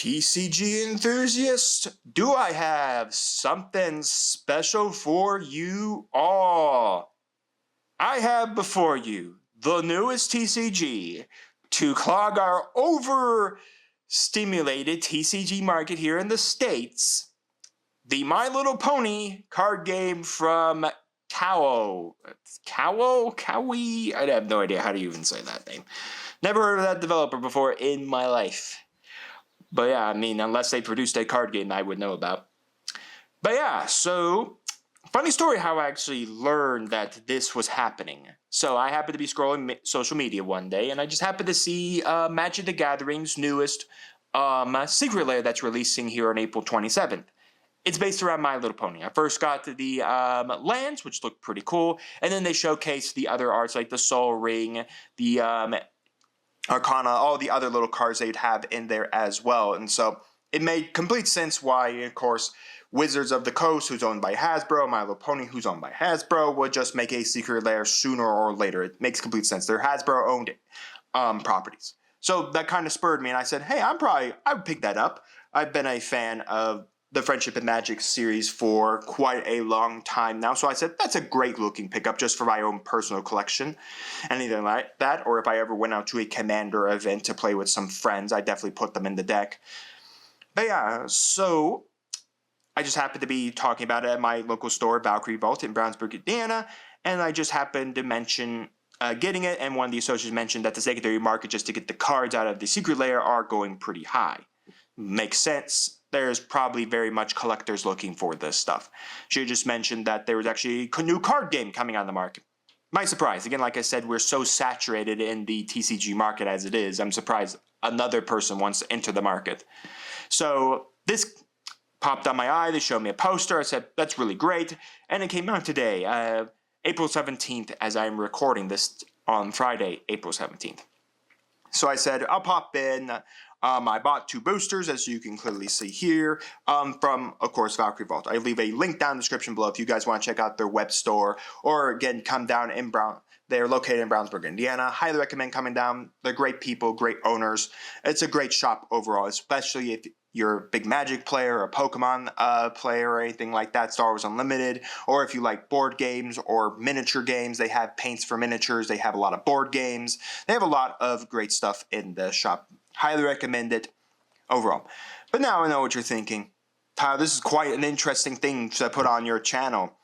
TCG enthusiasts, do I have something special for you all? I have before you the newest TCG to clog our overstimulated TCG market here in the States. The My Little Pony card game from Kayou. 𝐂𝐻𝐿? I have no idea how to even say that name. Never heard of that developer before in my life. But yeah, I mean, unless they produced a card game I would know about. But yeah, so, funny story how I actually learned that this was happening. So I happened to be scrolling social media one day, and I just happened to see Magic the Gathering's newest secret lair that's releasing here on April 27th. It's based around My Little Pony. I first got to the lands, which looked pretty cool, and then they showcased the other arts like the Soul Ring, the Arcana, all the other little cards they'd have in there as well. And so it made complete sense why, of course, Wizards of the Coast, who's owned by Hasbro, My Little Pony, who's owned by Hasbro, would just make a secret lair sooner or later. It makes complete sense. They're Hasbro-owned properties. So that kind of spurred me, and I said, hey, I would pick that up. I've been a fan of the Friendship and Magic series for quite a long time now, so I said, that's a great looking pickup just for my own personal collection. Anything like that, or if I ever went out to a Commander event to play with some friends, I definitely put them in the deck. But yeah, so I just happened to be talking about it at my local store, Valkyrie Vault in Brownsburg, Indiana, and I just happened to mention getting it, and one of the associates mentioned that the secondary market just to get the cards out of the secret lair are going pretty high. Makes sense. There's probably very much collectors looking for this stuff. She just mentioned that there was actually a new card game coming on the market. My surprise. Again, like I said, we're so saturated in the TCG market as it is. I'm surprised another person wants to enter the market. So this popped on my eye. They showed me a poster. I said, that's really great. And it came out today, April 17th, as I'm recording this on Friday, April 17th. So I said, I'll pop in. I bought 2 boosters, as you can clearly see here, from, of course, Valkyrie Vault. I leave a link down in the description below if you guys want to check out their web store, or again, come down in They're located in Brownsburg, Indiana. Highly recommend coming down. They're great people, great owners. It's a great shop overall, especially if you're a big Magic player, a Pokemon player, or anything like that, Star Wars Unlimited, or if you like board games or miniature games. They have paints for miniatures. They have a lot of board games. They have a lot of great stuff in the shop. Highly recommend it overall. But now I know what you're thinking. Tyler, this is quite an interesting thing to put on your channel.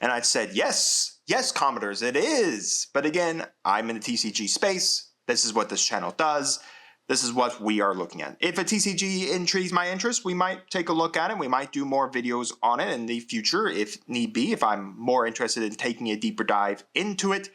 And I said, yes, Commodores, it is. But again, I'm in the TCG space. This is what this channel does. This is what we are looking at. If a TCG intrigues my interest, we might take a look at it. We might do more videos on it in the future if need be, if I'm more interested in taking a deeper dive into it.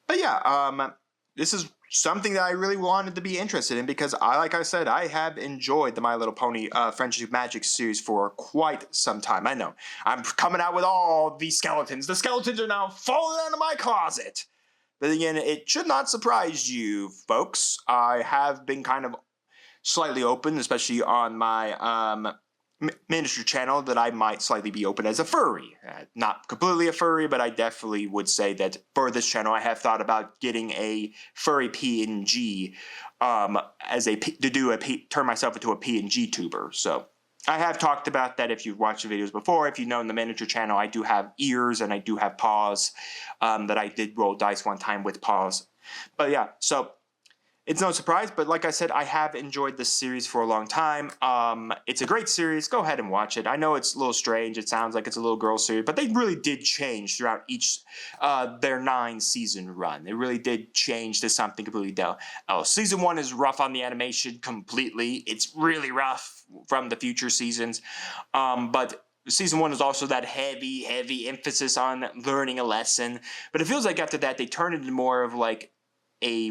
But yeah, this is something that I really wanted to be interested in because, like I said, I have enjoyed the My Little Pony Friendship Magic series for quite some time. I know. I'm coming out with all these skeletons. The skeletons are now falling out of my closet. But again, it should not surprise you, folks. I have been kind of slightly open, especially on my miniature channel, that I might slightly be open as a furry. Not completely a furry, but I definitely would say that for this channel I have thought about getting a furry PNG turn myself into a PNG tuber. So I have talked about that if you've watched the videos before. If you know in the miniature channel, I do have ears and I do have paws that I did roll dice one time with paws. But yeah, so it's no surprise, but like I said, I have enjoyed this series for a long time. It's a great series. Go ahead and watch it. I know it's a little strange. It sounds like it's a little girl series, but they really did change throughout each their 9-season run. They really did change to something completely else. Season 1 is rough on the animation completely. It's really rough from the future seasons, but Season 1 is also that heavy emphasis on learning a lesson. But it feels like after that, they turn it into more of like a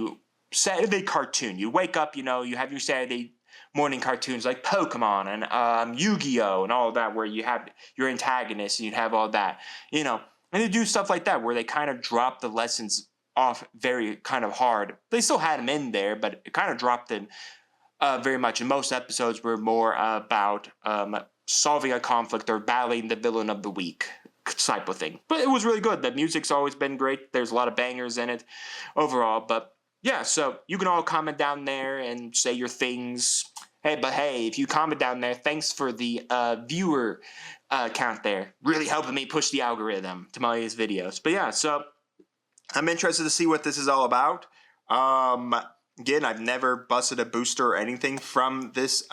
Saturday cartoon. You wake up, you know, you have your Saturday morning cartoons like Pokemon and Yu-Gi-Oh! And all of that, where you have your antagonist and you have all that, you know. And they do stuff like that where they kind of drop the lessons off very kind of hard. They still had them in there, but it kind of dropped them very much. And most episodes were more about solving a conflict or battling the villain of the week type of thing. But it was really good. The music's always been great. There's a lot of bangers in it overall, but yeah, so you can all comment down there and say your things. Hey, but hey, if you comment down there, thanks for the viewer count there. Really helping me push the algorithm to my videos. But yeah, so I'm interested to see what this is all about. Again, I've never busted a booster or anything from this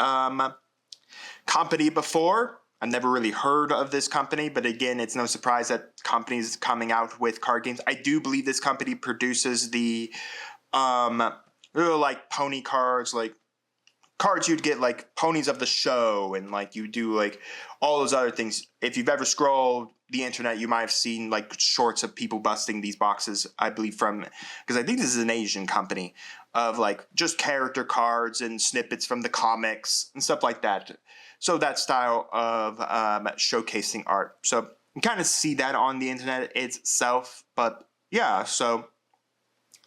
company before. I've never really heard of this company, but again, it's no surprise that companies coming out with card games. I do believe this company produces the like pony cards, like cards you'd get like ponies of the show, and like you do like all those other things. If you've ever scrolled the internet, you might have seen like shorts of people busting these boxes, I believe from, because I think this is an Asian company, of like just character cards and snippets from the comics and stuff like that. So that style of showcasing art. So you kind of see that on the internet itself. But yeah, so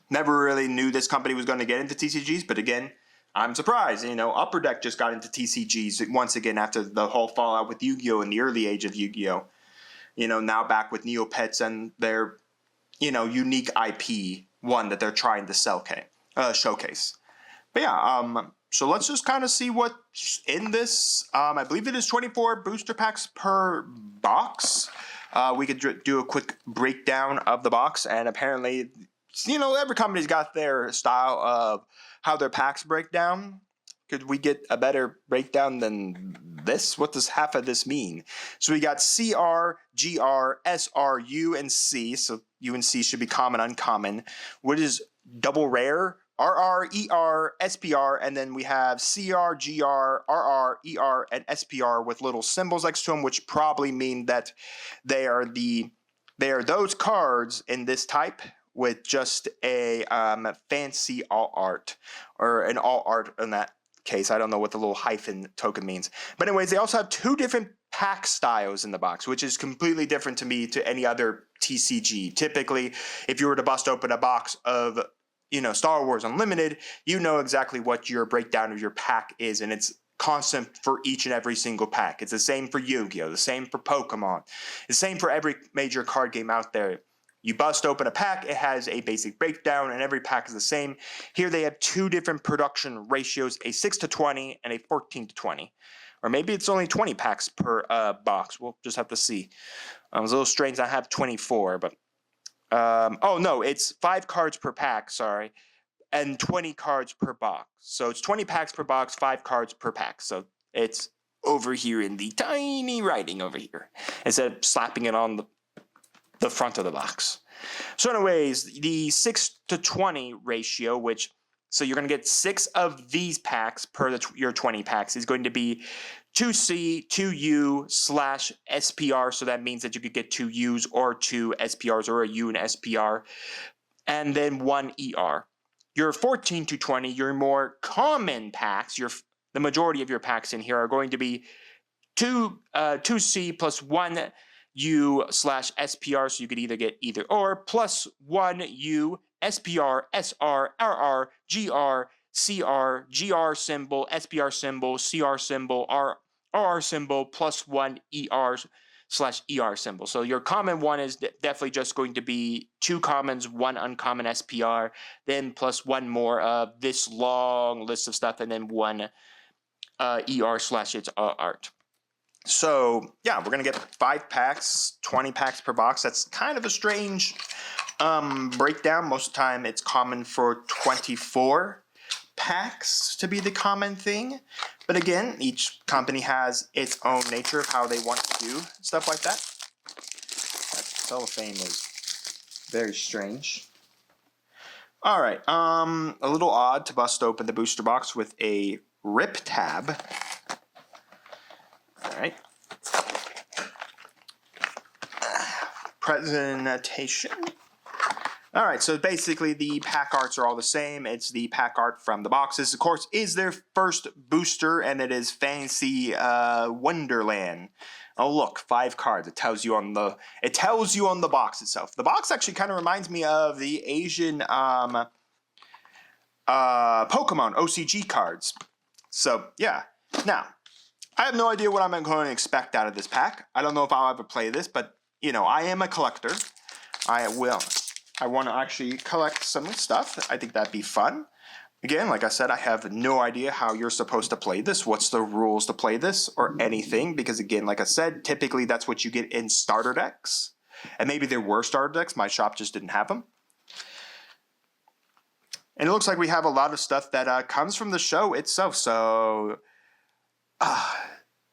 never really knew this company was going to get into TCGs. But again, I'm surprised. You know, Upper Deck just got into TCGs once again after the whole fallout with Yu-Gi-Oh! In the early age of Yu-Gi-Oh! You know, now back with Neopets and their, you know, unique IP, one that they're trying to showcase. But yeah, so let's just kind of see what's in this. I believe it is 24 booster packs per box. We could do a quick breakdown of the box, and apparently, you know, every company's got their style of how their packs break down. Could we get a better breakdown than this? What does half of this mean? So we got CR, GR, SR, U, and C. So U and C should be common, uncommon. What is double rare? RR, ER, SPR, and then we have CR, GR, RR, ER, and SPR with little symbols next to them, which probably mean that they are those cards in this type with just a fancy all art, or an all art in that case. I don't know what the little hyphen token means. But anyways, they also have two different pack styles in the box, which is completely different to me to any other TCG. Typically, if you were to bust open a box of, you know, Star Wars Unlimited, you know exactly what your breakdown of your pack is, and it's constant for each and every single pack. It's the same for Yu-Gi-Oh!, the same for Pokemon, the same for every major card game out there. You bust open a pack, it has a basic breakdown, and every pack is the same. Here they have two different production ratios, a 6:20 and a 14:20. Or maybe it's only 20 packs per box. We'll just have to see. It was a little strange. I have 24, but oh no, it's 5 cards per pack, sorry, and 20 cards per box. So it's 20 packs per box, 5 cards per pack. So it's over here in the tiny writing over here, instead of slapping it on the front of the box. So anyways, the 6:20 ratio, which, so you're going to get 6 of these packs per your 20 packs, is going to be 2C, 2U/SPR, so that means that you could get 2 U's or 2 SPRs, or a U and SPR, and then 1 ER. Your 14-20, your more common packs, the majority of your packs in here are going to be 2C plus 1 U/SPR, so you could either get either or, plus 1 U, SPR, SR, RR, GR, CR, GR symbol, SPR symbol, CR symbol, RR symbol, plus 1 ER/ER symbol. So your common one is definitely just going to be 2 commons, 1 uncommon SPR, then plus 1 more of this long list of stuff, and then 1 ER/its art. So yeah, we're gonna get 5 packs, 20 packs per box. That's kind of a strange breakdown. Most of the time it's common for 24 packs to be the common thing. But again, each company has its own nature of how they want to do stuff like that. That cellophane is very strange. Alright, a little odd to bust open the booster box with a rip tab. Alright. Presentation. Alright, so basically the pack arts are all the same. It's the pack art from the boxes. Of course, is their first booster, and it is Fantasy Wonderland. Oh look, 5 cards. It tells you on the box itself. The box actually kind of reminds me of the Asian Pokemon OCG cards. So yeah. Now, I have no idea what I'm going to expect out of this pack. I don't know if I'll ever play this, but, you know, I am a collector. I want to actually collect some stuff. I think that'd be fun. Again, like I said, I have no idea how you're supposed to play this. What's the rules to play this or anything? Because again, like I said, typically that's what you get in starter decks. And maybe there were starter decks. My shop just didn't have them. And it looks like we have a lot of stuff that comes from the show itself. So,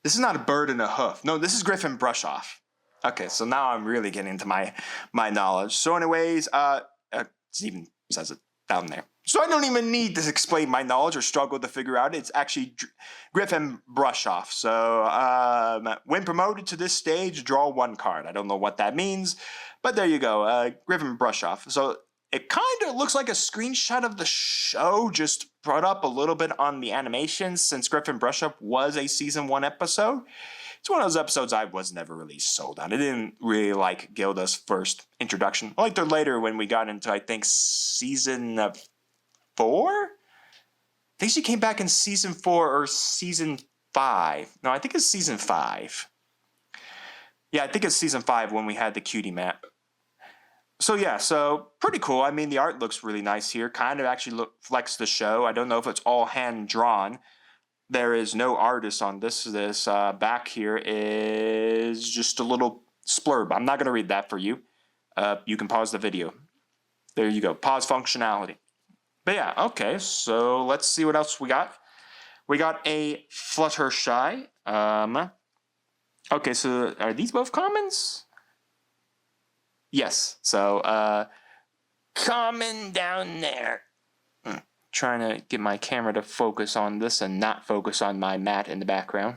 this is not a bird and a hoof. No, this is Griffin Brush Off. Okay, so now I'm really getting into my knowledge. So anyways, it even says it down there. So I don't even need to explain my knowledge or struggle to figure out. It's actually Griffin Brush Off. So when promoted to this stage, draw 1 card. I don't know what that means, but there you go. Griffin Brush Off. So it kind of looks like a screenshot of the show, just brought up a little bit on the animations since Griffin Brush Up was a season 1 episode. It's one of those episodes I was never really sold on. I didn't really like Gilda's first introduction. I liked her later when we got into, I think, season 4? I think she came back in season 4 or season 5. No, I think it's season 5. Yeah, I think it's season 5 when we had the cutie map. So yeah, so pretty cool. I mean, the art looks really nice here. Kind of actually reflects the show. I don't know if it's all hand drawn. There is no artist on this. This back here is just a little splurb. I'm not going to read that for you. You can pause the video. There you go. Pause functionality. But yeah, okay. So let's see what else we got. We got a Fluttershy. Okay, so are these both commons? Yes. So common down there. Trying to get my camera to focus on this and not focus on my mat in the background.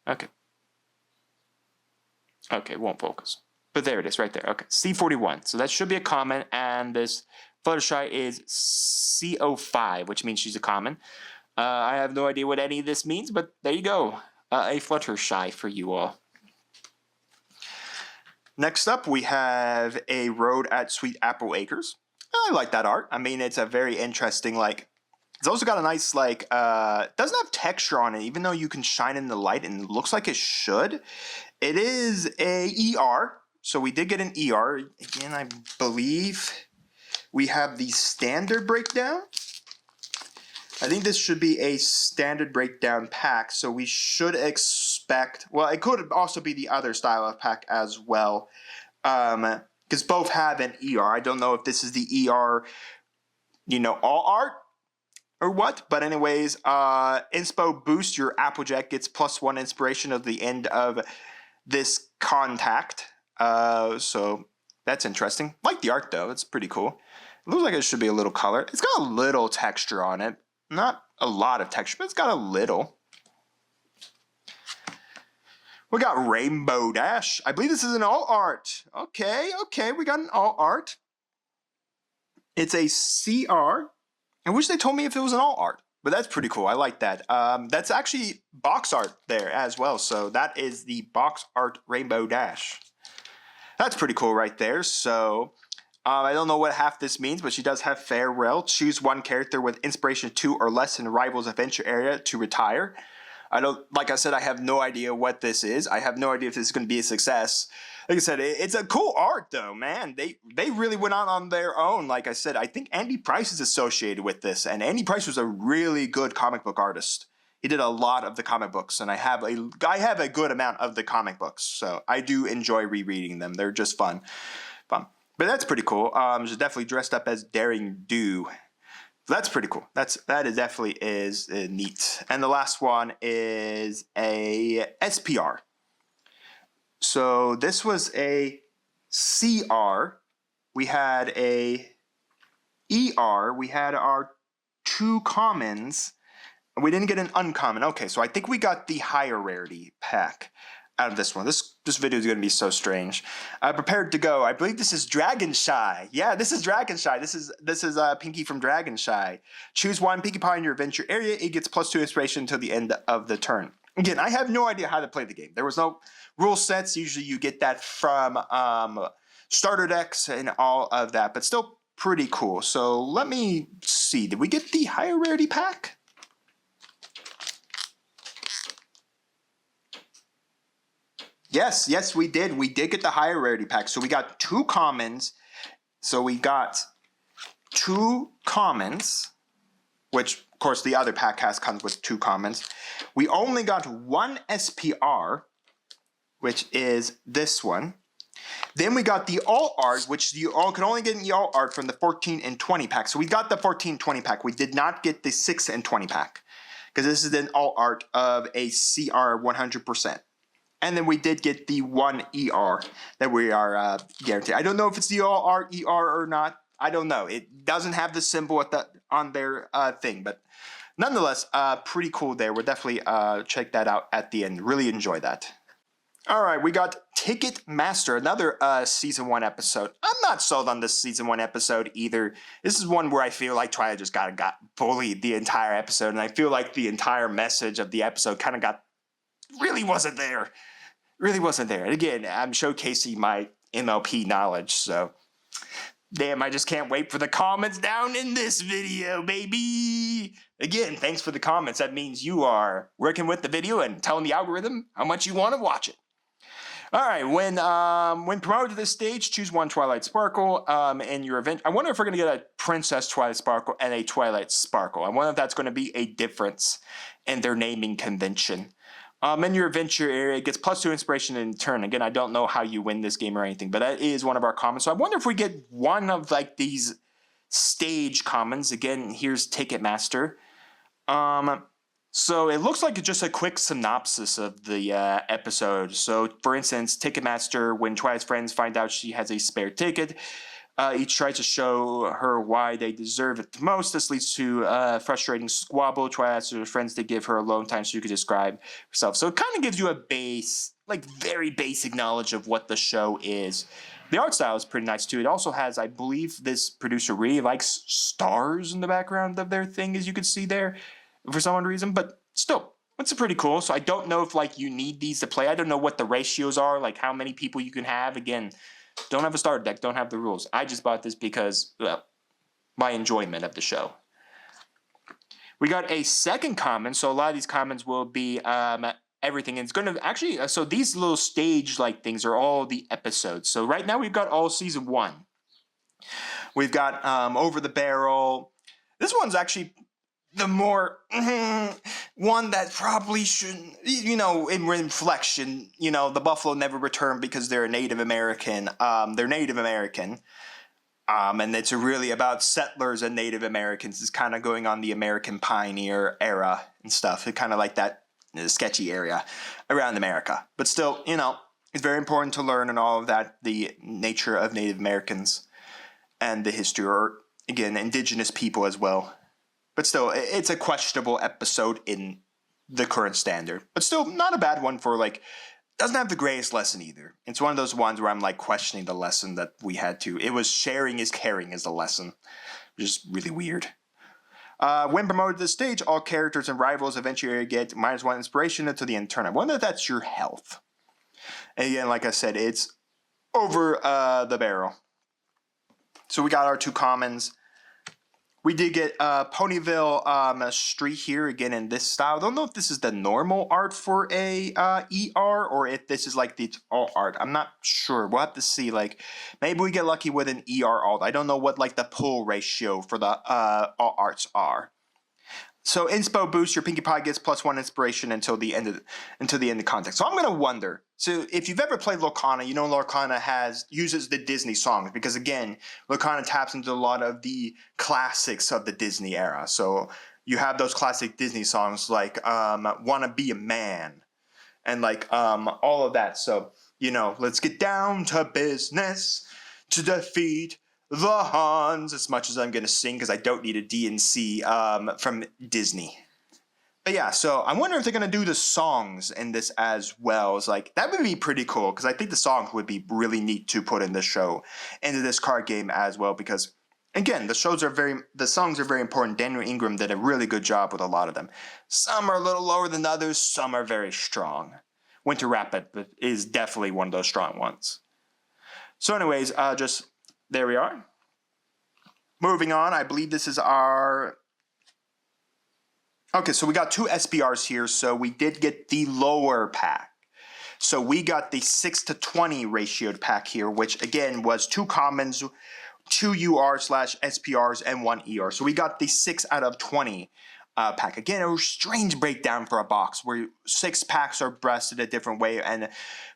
Okay. Okay, won't focus. But there it is, right there. Okay, C41. So that should be a common, and this Fluttershy is CO5, which means she's a common. I have no idea what any of this means, but there you go. A Fluttershy for you all. Next up, we have a Road at Sweet Apple Acres. I like that art. I mean, it's a very interesting, like, it's also got a nice, like, doesn't have texture on it, even though you can shine in the light, and it looks like it should. It is a ER, so we did get an ER. Again, I believe we have the standard breakdown. I think this should be a standard breakdown pack, so we should expect, well, it could also be the other style of pack as well. Because both have an ER. I don't know if this is the ER, you know, all art or what. But anyways, Inspo Boost, your Applejack gets +1 inspiration at the end of this contact. So that's interesting. Like the art though, it's pretty cool. It looks like it should be a little color. It's got a little texture on it. Not a lot of texture, but it's got a little. We got Rainbow Dash. I believe this is an all art. Okay, we got an all art. It's a CR. I wish they told me if it was an all art, but that's pretty cool. I like that. That's actually box art there as well. So that is the box art Rainbow Dash. That's pretty cool right there. So I don't know what half this means, but she does have Farewell. Choose 1 character with inspiration 2 or less in Rival's adventure area to retire. I don't, like I said, I have no idea what this is. I have no idea if this is going to be a success. Like I said, it's a cool art though, man. They really went on their own. Like I said, I think Andy Price is associated with this, and Andy Price was a really good comic book artist. He did a lot of the comic books, and I have a good amount of the comic books, so I do enjoy rereading them. They're just fun. But that's pretty cool. She's definitely dressed up as Daring Do. That's pretty cool. That definitely is neat. And the last one is a SPR. So this was a CR. We had a ER. We had our 2 commons. We didn't get an uncommon. Okay, so I think we got the higher rarity pack out of this one. This video is going to be so strange. Prepared to go. I believe this is Dragonshy. Yeah, this is Dragonshy. This is Pinky from Dragonshy. Choose 1 Pinkie Pie in your adventure area. It gets +2 inspiration until the end of the turn. Again, I have no idea how to play the game. There was no rule sets. Usually you get that from starter decks and all of that, but still pretty cool. So let me see. Did we get the higher rarity pack? Yes, we did. We did get the higher rarity pack. So we got 2 commons. So we got 2 commons, which of course the other pack comes with 2 commons. We only got 1 SPR, which is this one. Then we got the all art, which you all can only get in the all art from the 14 and 20 pack. So we got the 14 20 pack. We did not get the 6 and 20 pack because this is an all art of a CR 100%. And then we did get the 1 ER that we are guaranteed. I don't know if it's the all art ER or not. I don't know. It doesn't have the symbol on their thing, but nonetheless, pretty cool there. We'll definitely check that out at the end. Really enjoy that. All right, we got Ticketmaster, another Season 1 episode. I'm not sold on this Season 1 episode either. This is one where I feel like Twilight just got bullied the entire episode, and I feel like the entire message of the episode kind of really wasn't there. Really wasn't there. And again, I'm showcasing my MLP knowledge, so damn, I just can't wait for the comments down in this video, baby. Again, thanks for the comments. That means you are working with the video and telling the algorithm how much you want to watch it. All right, when promoted to this stage, choose 1 Twilight Sparkle in your event. I wonder if we're going to get a Princess Twilight Sparkle and a Twilight Sparkle. I wonder if that's going to be a difference in their naming convention. In your adventure area, it gets +2 inspiration in turn. Again, I don't know how you win this game or anything, but that is one of our commons. So I wonder if we get one of like these stage commons. Again, here's Ticketmaster. So it looks like it's just a quick synopsis of the episode. So, for instance, Ticketmaster, when Twilight's friends find out she has a spare ticket, each tries to show her why they deserve it the most. This leads to a frustrating squabble. Twilight asks her friends to give her alone time so she could describe herself. So it kind of gives you a base, like very basic knowledge of what the show is. The art style is pretty nice too. It also has, I believe this producer really likes stars in the background of their thing, as you can see there, for some reason. But still, it's pretty cool. So I don't know if like you need these to play. I don't know what the ratios are, like how many people you can have. Again, don't have a starter deck, don't have the rules. I just bought this because, well, my enjoyment of the show. We got a second common, so a lot of these commons will be everything. And it's going to actually, so these little stage-like things are all the episodes. So right now we've got all Season 1. We've got Over the Barrel. This one's actually the more one that probably shouldn't, you know, in reflection, you know, the Buffalo never returned because they're a Native American. And it's really about settlers and Native Americans. It's kind of going on the American pioneer era and stuff. It's kind of like that sketchy area around America. But still, you know, it's very important to learn and all of that, the nature of Native Americans and the history, or again, indigenous people as well. But still, it's a questionable episode in the current standard. But still, not a bad one for, like, doesn't have the greatest lesson either. It's one of those ones where I'm, like, questioning the lesson that we had to. It was sharing is caring is the lesson. Which is really weird. When promoted to the stage, all characters and rivals eventually get -1 inspiration until the end turn. I wonder if that's your health. And again, like I said, it's Over the Barrel. So we got our 2 commons. We did get Ponyville Street here, again, in this style. I don't know if this is the normal art for a ER or if this is like the alt art. I'm not sure. We'll have to see. Like, maybe we get lucky with an ER alt. I don't know what like the pull ratio for the alt arts are. So inspo boost, your Pinkie Pie gets +1 inspiration until the end of context. So I'm gonna wonder. So if you've ever played Lorcana, you know Lorcana uses the Disney songs because again, Lorcana taps into a lot of the classics of the Disney era. So you have those classic Disney songs like "Wanna Be a Man" and like all of that. So you know, let's get down to business to defeat the Huns, as much as I'm going to sing because I don't need a D&C from Disney. But yeah, so I wonder if they're going to do the songs in this as well. It's like, that would be pretty cool because I think the songs would be really neat to put in the show, into this card game as well, because again, the songs are very important. Daniel Ingram did a really good job with a lot of them. Some are a little lower than others, some are very strong. Winter Rapid is definitely one of those strong ones. So anyways, there we are. Moving on, I believe this is our... Okay, so we got 2 SBRs here, so we did get the lower pack. So we got the 6 to 20 ratioed pack here, which again was 2 commons, 2 UR/SPRs and 1 ER. So we got the 6 out of 20 pack. Again, a strange breakdown for a box where 6 packs are breasted a different way and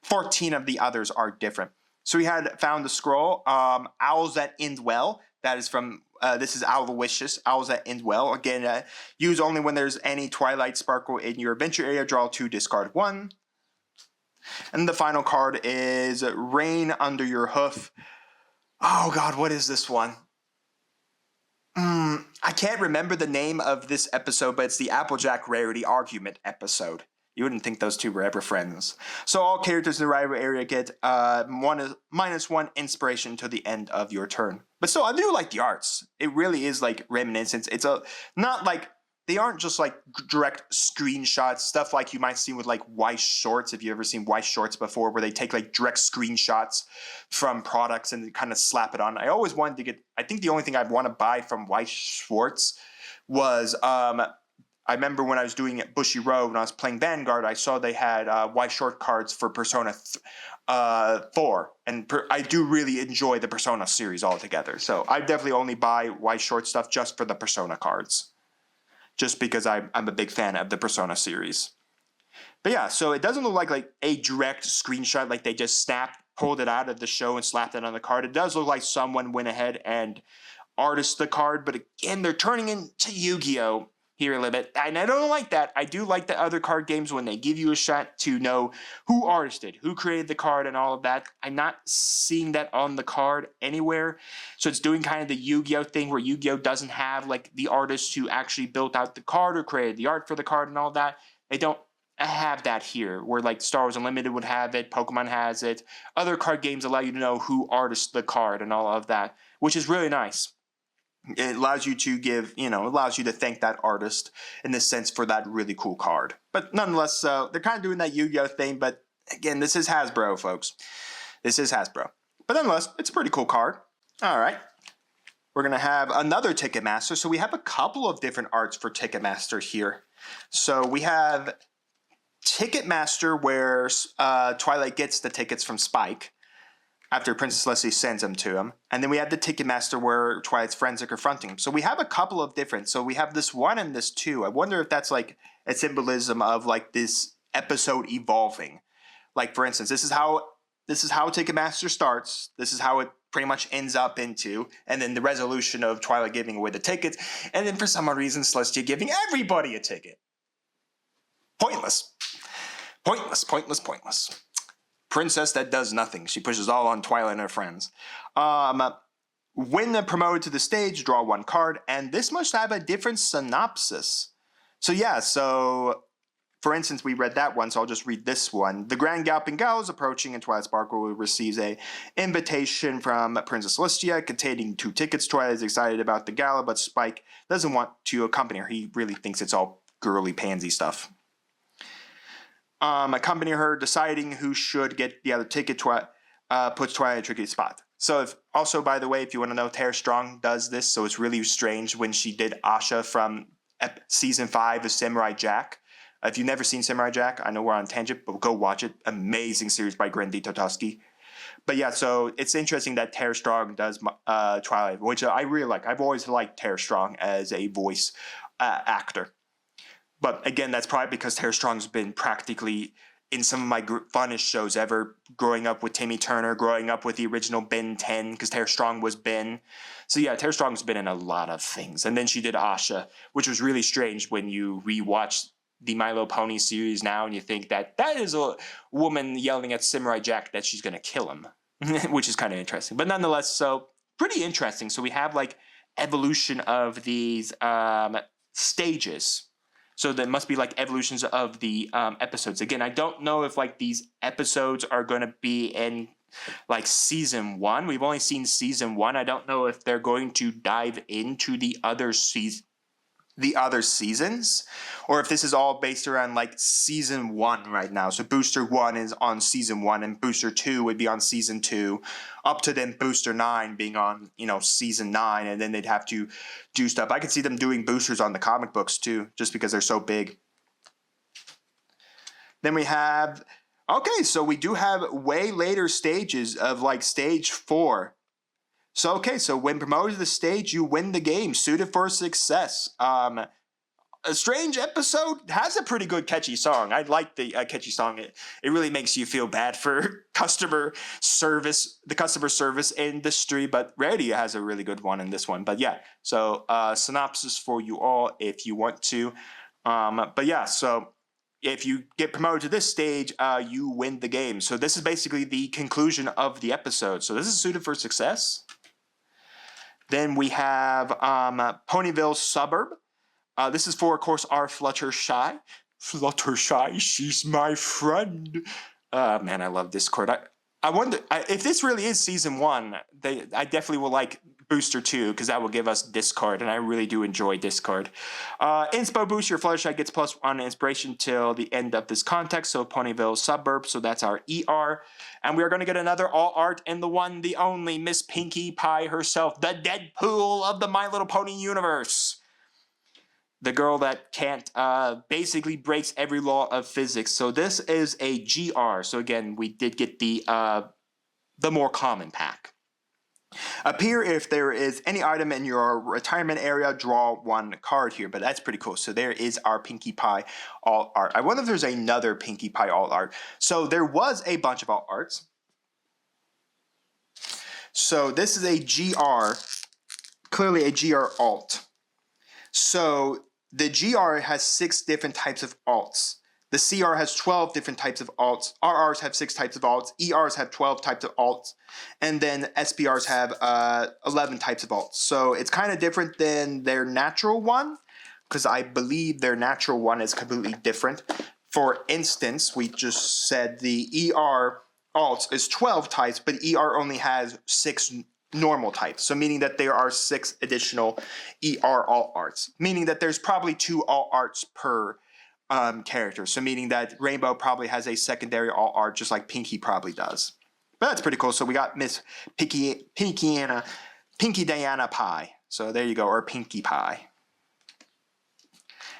14 of the others are different. So we had found the scroll, Owls That End Well. That is from, this is Owlicious, Owls That End Well. Again, use only when there's any Twilight Sparkle in your adventure area. Draw 2, discard 1. And the final card is Rain Under Your Hoof. Oh God, what is this one? I can't remember the name of this episode, but it's the Applejack Rarity Argument episode. You wouldn't think those two were ever friends. So all characters in the rival area get -1 inspiration to the end of your turn. But still, I do like the arts. It really is like reminiscence. It's not like, they aren't just like direct screenshots, stuff like you might see with like Weiss Shorts, if you've ever seen Weiss Shorts before, where they take like direct screenshots from products and kind of slap it on. I always wanted to get, I think the only thing I'd want to buy from Weiss Schwartz was, I remember when I was doing Bushy Road, when I was playing Vanguard, I saw they had Weiss Short cards for Persona 4. And I do really enjoy the Persona series altogether. So I definitely only buy Weiss Short stuff just for the Persona cards. Just because I'm a big fan of the Persona series. But yeah, so it doesn't look like a direct screenshot, like they just pulled it out of the show and slapped it on the card. It does look like someone went ahead and artisted the card, but again, they're turning into Yu-Gi-Oh! Here a little bit. And I don't like that. I do like the other card games when they give you a shot to know who artisted, who created the card and all of that. I'm not seeing that on the card anywhere. So it's doing kind of the Yu-Gi-Oh! Thing where Yu-Gi-Oh! Doesn't have like the artist who actually built out the card or created the art for the card and all that. They don't have that here, where like Star Wars Unlimited would have it, Pokemon has it. Other card games allow you to know who artists the card and all of that, which is really nice. It allows you to give, allows you to thank that artist in this sense for that really cool card. But nonetheless, they're kind of doing that Yu-Gi-Oh! Thing, but again, this is Hasbro, folks. This is Hasbro. But nonetheless, it's a pretty cool card. All right. We're going to have another Ticketmaster. So we have a couple of different arts for Ticketmaster here. So we have Ticketmaster where Twilight gets the tickets from Spike after Princess Leslie sends them to him. And then we have the Ticketmaster where Twilight's friends are confronting him. So we have a couple of different. So we have this 1 and this 2. I wonder if that's like a symbolism of like this episode evolving. Like for instance, this is how Ticketmaster starts. This is how it pretty much ends up into. And then the resolution of Twilight giving away the tickets. And then for some reason, Celestia giving everybody a ticket. Pointless. Pointless, pointless, pointless. Princess that does nothing. She pushes all on Twilight and her friends. When they're promoted to the stage, draw 1 card, and this must have a different synopsis. So yeah, so for instance, we read that one, so I'll just read this one. The Grand Galloping Gala is approaching, and Twilight Sparkle receives a invitation from Princess Celestia containing 2 tickets. Twilight is excited about the gala, but Spike doesn't want to accompany her. He really thinks it's all girly pansy stuff. Accompany her, deciding who should get the other ticket, puts Twilight in a tricky spot. So also, by the way, if you want to know, Tara Strong does this, so it's really strange when she did Asha from Season 5 of Samurai Jack. If you've never seen Samurai Jack, I know we're on tangent, but go watch it. Amazing series by Grandy Totoski. But yeah, so it's interesting that Tara Strong does Twilight, which I really like. I've always liked Tara Strong as a voice actor. But again, that's probably because Tara Strong's been practically in some of my funnest shows ever, growing up with Timmy Turner, growing up with the original Ben 10, because Tara Strong was Ben. So yeah, Tara Strong's been in a lot of things. And then she did Asha, which was really strange when you rewatch the My Little Pony series now and you think that is a woman yelling at Samurai Jack that she's going to kill him, which is kind of interesting. But nonetheless, so pretty interesting. So we have like evolution of these stages. So there must be like evolutions of the episodes. Again, I don't know if like these episodes are going to be in like season 1. We've only seen season 1. I don't know if they're going to dive into the other seasons, or if this is all based around like season 1 right now. So Booster 1 is on season 1, and Booster 2 would be on season 2, up to then Booster 9 being on, season 9, and then they'd have to do stuff. I could see them doing boosters on the comic books too, just because they're so big. Then we have, okay, so we do have way later stages of like stage 4. So, okay, so when promoted to the stage, you win the game. Suited for success. A strange episode has a pretty good catchy song. I like the catchy song. It really makes you feel bad for customer service, the customer service industry, but Rarity has a really good one in this one. But yeah, so synopsis for you all if you want to. But yeah, so if you get promoted to this stage, you win the game. So this is basically the conclusion of the episode. So this is Suited for Success. Then we have Ponyville Suburb. This is for, of course, our Fluttershy. Fluttershy, she's my friend. Man, I love Discord. I wonder if this really is season 1. I definitely will like Booster 2 because that will give us Discord, and I really do enjoy Discord. Inspo Boost, your Fluttershy gets +1 inspiration till the end of this context. So Ponyville Suburb, so that's our ER. And we are going to get another all art in the one, the only Miss Pinkie Pie herself, the Deadpool of the My Little Pony universe. The girl that can't, basically breaks every law of physics. So this is a GR. So again, we did get the more common pack. Appear if there is any item in your retirement area, draw 1 card here, but that's pretty cool. So there is our Pinkie Pie alt art. I wonder if there's another Pinkie Pie alt art. So there was a bunch of alt arts. So this is a GR, clearly a GR alt. So the GR has 6 different types of alts. The CR has 12 different types of alts. RRs have 6 types of alts. ERs have 12 types of alts. And then SPRs have 11 types of alts. So it's kind of different than their natural one, because I believe their natural one is completely different. For instance, we just said the ER alts is 12 types, but ER only has 6 normal types. So meaning that there are 6 additional ER alt arts. Meaning that there's probably 2 alt arts per character. So meaning that Rainbow probably has a secondary alt art just like Pinkie probably does. But that's pretty cool. So we got Miss Pinkie Diana Pie. So there you go, or Pinkie Pie.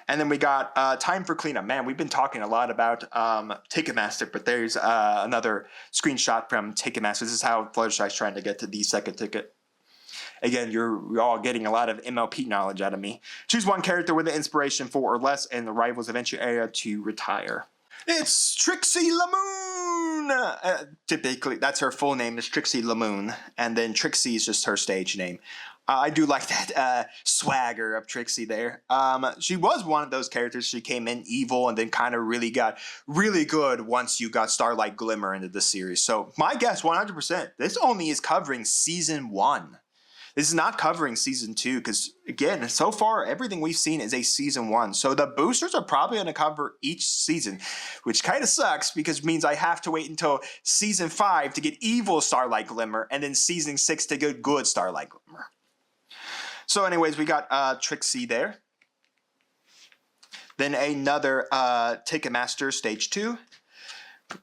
And then we got Time for Cleanup. Man, we've been talking a lot about Ticketmaster, but there's another screenshot from Ticketmaster. This is how Fluttershy is trying to get to the second ticket. Again, you're all getting a lot of MLP knowledge out of me. Choose 1 character with an inspiration 4 or less in the rival's adventure area to retire. It's Trixie Lamoon! Typically, that's her full name, is Trixie Lamoon. And then Trixie is just her stage name. I do like that swagger of Trixie there. She was one of those characters. She came in evil and then kind of really got really good once you got Starlight Glimmer into the series. So my guess, 100%, this only is covering Season 1. This is not covering Season 2 because, again, so far, everything we've seen is a Season 1. So the boosters are probably going to cover each season, which kind of sucks because it means I have to wait until Season 5 to get evil Starlight Glimmer and then Season 6 to get good Starlight Glimmer. So anyways, we got Trixie there. Then another Ticketmaster Stage 2.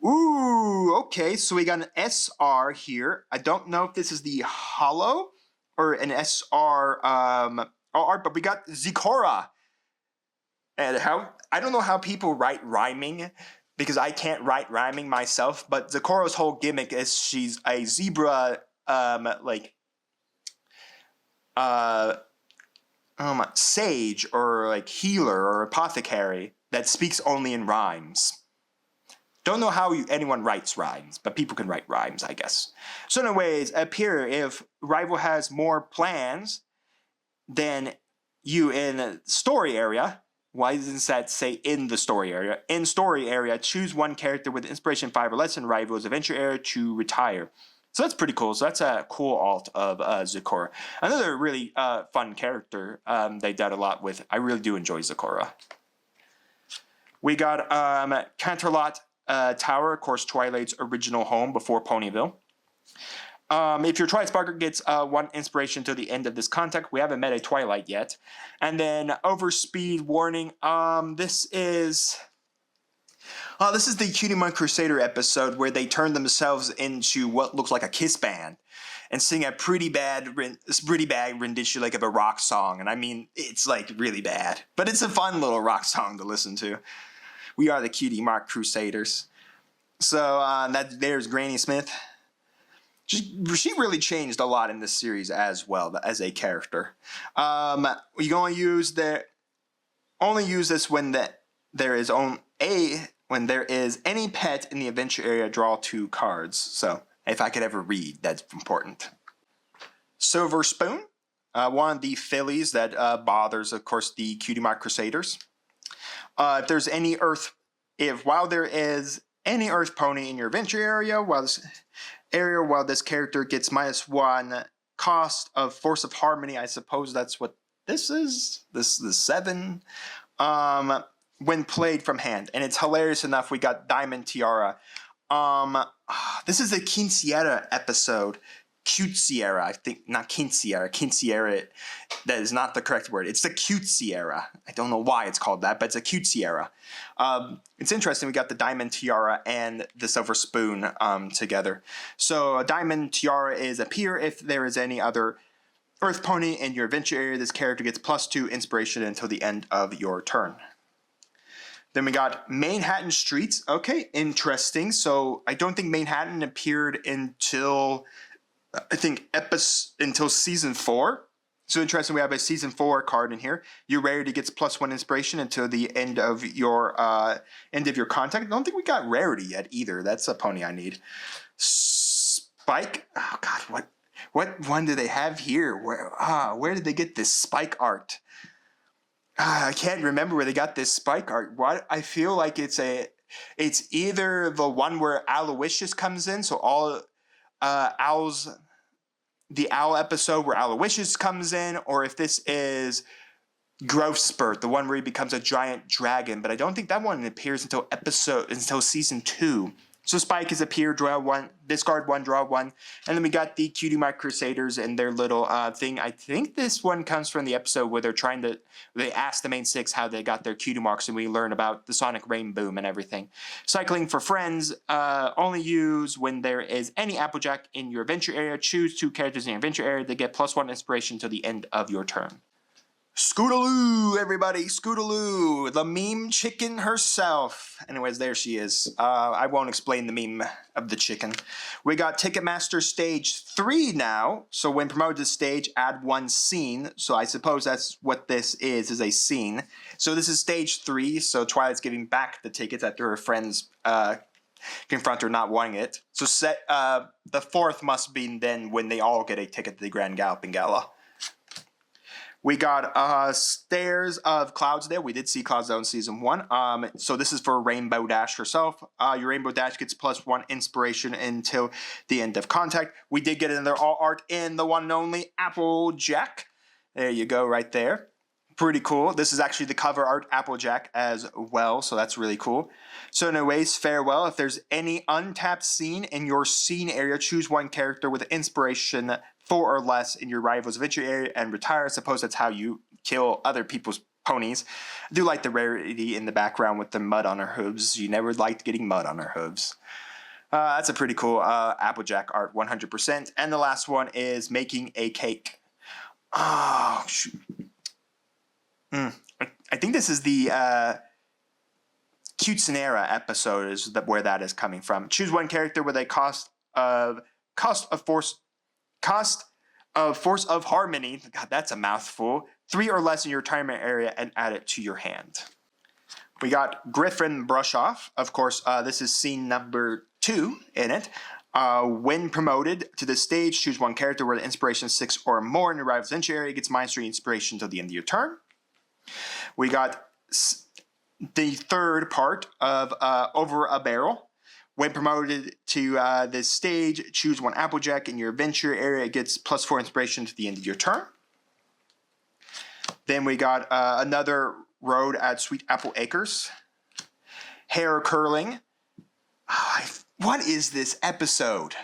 Ooh, okay, so we got an SR here. I don't know if this is the Hollow or an SR art, but we got Zecora. And I don't know how people write rhyming because I can't write rhyming myself, but Zecora's whole gimmick is she's a zebra sage or like healer or apothecary that speaks only in rhymes. Don't know how anyone writes rhymes, but people can write rhymes, I guess. So anyways, appear if rival has more plans than you in the story area. Why doesn't that say in the story area? In story area, choose 1 character with inspiration 5 or less in rival's adventure area to retire. So that's pretty cool. So that's a cool alt of Zecora. Another really fun character they did a lot with. I really do enjoy Zecora. We got Canterlot Tower, of course, Twilight's original home before Ponyville. If your Twilight Sparker gets 1 inspiration to the end of this contact, we haven't met a Twilight yet. And then Overspeed Warning. This is the Cutie Monk Crusader episode where they turn themselves into what looks like a Kiss band and sing a pretty bad rendition like of a rock song. And I mean, it's like really bad, but it's a fun little rock song to listen to. We are the Cutie Mark Crusaders. So there's Granny Smith. She really changed a lot in this series as well as a character. You can only use this when there is any pet in the adventure area. Draw 2 cards. So if I could ever read, that's important. Silver Spoon, one of the fillies that bothers, of course, the 𝐑𝐄𝐒 Crusaders. While there is any Earth pony in your adventure area, while this character gets -1 cost of Force of Harmony, I suppose that's what this is. This is 7. When played from hand, and it's hilarious enough. We got Diamond Tiara. This is a Quinceañera episode. 𝐶𝐒, I think, not Quinceañera. Quinceañera, that is not the correct word. It's the Quinceañera. I don't know why it's called that, but it's a Quinceañera. It's interesting. We got the Diamond Tiara and the Silver Spoon together. So a Diamond Tiara is appear if there is any other Earth pony in your adventure area. This character gets +2 inspiration until the end of your turn. Then we got Manhattan Streets. Okay, interesting. So I don't think Manhattan appeared until until season 4. So interesting, we have a season 4 card in here. Your rarity gets +1 inspiration until the end of your contact. I don't think we got rarity yet either. That's a pony I need. Spike. Oh God, what one do they have here? Where did they get this Spike art? I can't remember where they got this Spike art. What I feel like it's either the one where Aloysius comes in, so all the owl episode where Aloysius comes in, or if this is Growth Spurt, the one where he becomes a giant dragon. But I don't think that one appears until season 2. So Spike has appeared, draw 1, discard 1, draw 1. And then we got the 𝐑𝐄𝐒 Crusaders and their little thing. I think this one comes from the episode where they ask the main 6 how they got their 𝐑𝐄𝐒 marks, and we learn about the Sonic Rain Boom and everything. Cycling for Friends, only use when there is any Applejack in your adventure area. Choose 2 characters in your adventure area. They get +1 inspiration till the end of your turn. Scootaloo, everybody, Scootaloo, the meme chicken herself. Anyways, there she is. I won't explain the meme of the chicken. We got Ticketmaster Stage 3 now. So when promoted to stage, add 1 scene. So I suppose that's what this is a scene. So this is Stage 3. So Twilight's giving back the tickets after her friends confront her not wanting it. So the 4th must be then when they all get a ticket to the Grand Galloping Gala. We got Stairs of Cloudsdale. We did see Cloudsdale in Season 1. So this is for Rainbow Dash herself. Your Rainbow Dash gets +1 inspiration until the end of contact. We did get another all art in the one and only Applejack. There you go, right there. Pretty cool. This is actually the cover art Applejack as well, so that's really cool. So anyways, farewell. If there's any untapped scene in your scene area, choose 1 character with inspiration 4 or less in your rival's adventure area and retire. I suppose that's how you kill other people's ponies. I do like the rarity in the background with the mud on her hooves. You never liked getting mud on her hooves. That's a pretty cool Applejack art, 100%. And the last one is Making a Cake. Oh, shoot. I think this is the Quinceañera episode is where that is coming from. Choose 1 character with a cost of Force of Harmony. God, that's a mouthful. 3 or less in your retirement area and add it to your hand. We got Griffin Brush Off. Of course, this is scene number 2 in it. When promoted to the stage, choose 1 character with inspiration 6 or more in your rival's adventure area. It gets -3 inspiration until the end of your turn. We got the 3rd part of Over a Barrel. When promoted to this stage, choose 1 Applejack in your adventure area. It gets +4 inspiration to the end of your turn. Then we got another road at Sweet Apple Acres. Hair Curling. What is this episode?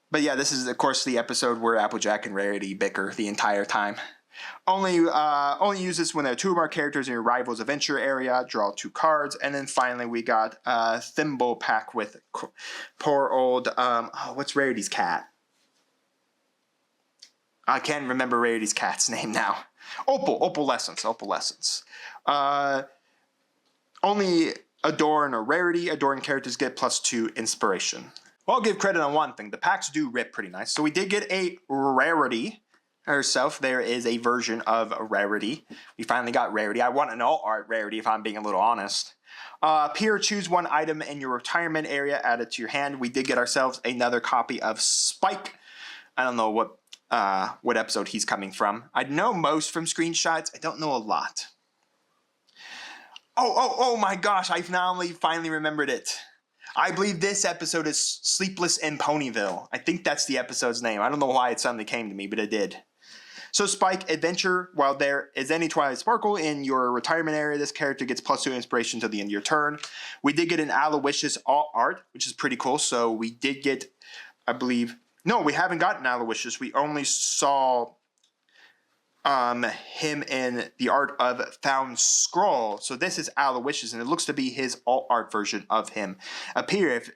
But yeah, this is, of course, the episode where Applejack and Rarity bicker the entire time. Only use this when there are 2 or more characters in your rival's adventure area. Draw 2 cards. And then finally we got Thimble Pack with poor old, what's Rarity's cat? I can't remember Rarity's cat's name now. Opalescence. Only Adorn or Rarity. Adorn characters get +2 inspiration. Well, I'll give credit on one thing. The packs do rip pretty nice. So we did get a Rarity herself. There is a version of a Rarity. We finally got Rarity. I want an alt-art Rarity if I'm being a little honest. Here, choose one item in your retirement area, add it to your hand. We did get ourselves another copy of Spike. I don't know what episode he's coming from. I know most from screenshots. I don't know a lot. Oh my gosh, I've finally remembered it. I believe this episode is Sleepless in Ponyville. I think that's the episode's name. I don't know why it suddenly came to me, but it did. So Spike, adventure. While there is any Twilight Sparkle in your retirement area, this character gets +2 inspiration till the end of your turn. We did get an Aloysius alt art, which is pretty cool. So we did get, I believe, no, we haven't gotten Aloysius. We only saw him in the art of Found Scroll. So this is Aloysius, and it looks to be his alt art version of him. Appear if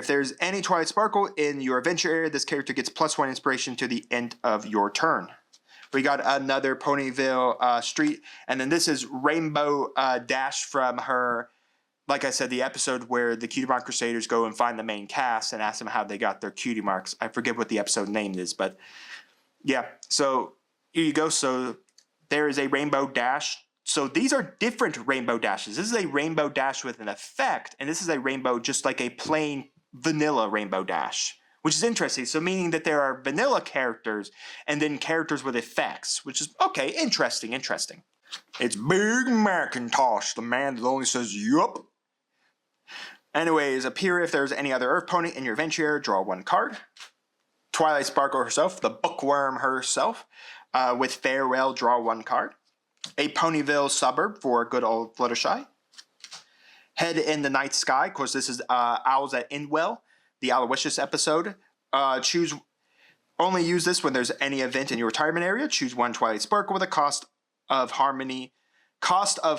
there's any Twilight Sparkle in your adventure area, this character gets +1 inspiration to the end of your turn. We got another Ponyville street, and then this is Rainbow Dash from her, like I said, the episode where the Cutie Mark Crusaders go and find the main cast and ask them how they got their cutie marks. I forget what the episode name is, but yeah. So here you go. So there is a Rainbow Dash. So these are different Rainbow Dashes. This is a Rainbow Dash with an effect, and this is a rainbow just like a plain vanilla Rainbow Dash, which is interesting. So meaning that there are vanilla characters and then characters with effects, which is, okay, interesting. It's Big Macintosh, the man that only says yup. Anyways, appear if there's any other Earth Pony in your adventure area, draw 1 card. Twilight Sparkle herself, the bookworm herself, with Farewell, draw 1 card. A Ponyville suburb for good old Fluttershy. Head in the Night Sky, of course this is Owls at Endwell, the Aloysius episode. Only use this when there's any event in your retirement area. Choose 1 Twilight Sparkle with a cost of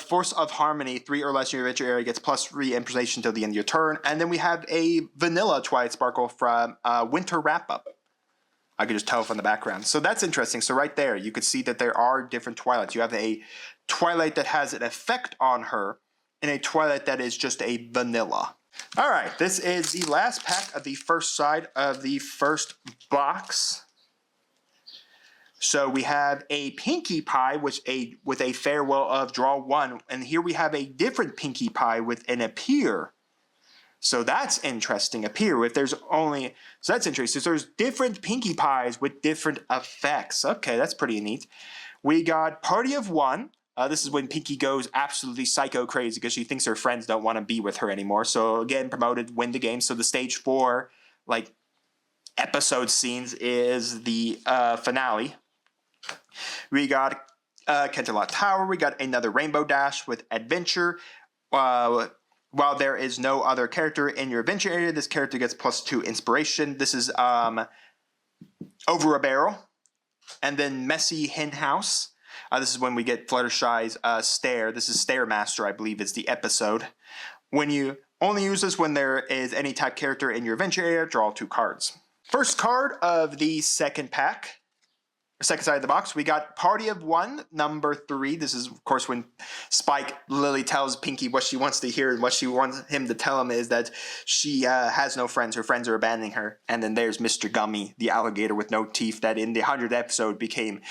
Force of Harmony, 3 or less in your adventure area, gets +3 improvisation till the end of your turn. And then we have a vanilla Twilight Sparkle from Winter Wrap-Up. I could just tell from the background. So that's interesting. So right there, you could see that there are different Twilights. You have a Twilight that has an effect on her, and a Twilight that is just a vanilla. All right, this is the last pack of the first side of the first box. So we have a Pinkie Pie with a Farewell of draw 1, and here we have a different Pinkie Pie with an Appear. So that's interesting. Appear if there's only, so that's interesting. So there's different Pinkie Pies with different effects. Okay, that's pretty neat. We got Party of 1. This is when Pinkie goes absolutely psycho crazy because she thinks her friends don't want to be with her anymore. So again, promoted, win the game. So the stage 4 like episode scenes is the finale. We got Canterlot Tower. We got another Rainbow Dash with Adventure. While there is no other character in your adventure area, this character gets +2 inspiration. This is Over a Barrel. And then Messy Hen House. This is when we get Fluttershy's Stare. This is Stairmaster, I believe, is the episode. When you only use this when there is any type character in your adventure area, draw 2 cards. First card of the second pack. Second side of the box, we got Party of 1, number 3. This is, of course, when Spike Lily tells Pinkie what she wants to hear, and what she wants him to tell him is that she has no friends. Her friends are abandoning her. And then there's Mr. Gummy, the alligator with no teeth, that in the 100th episode became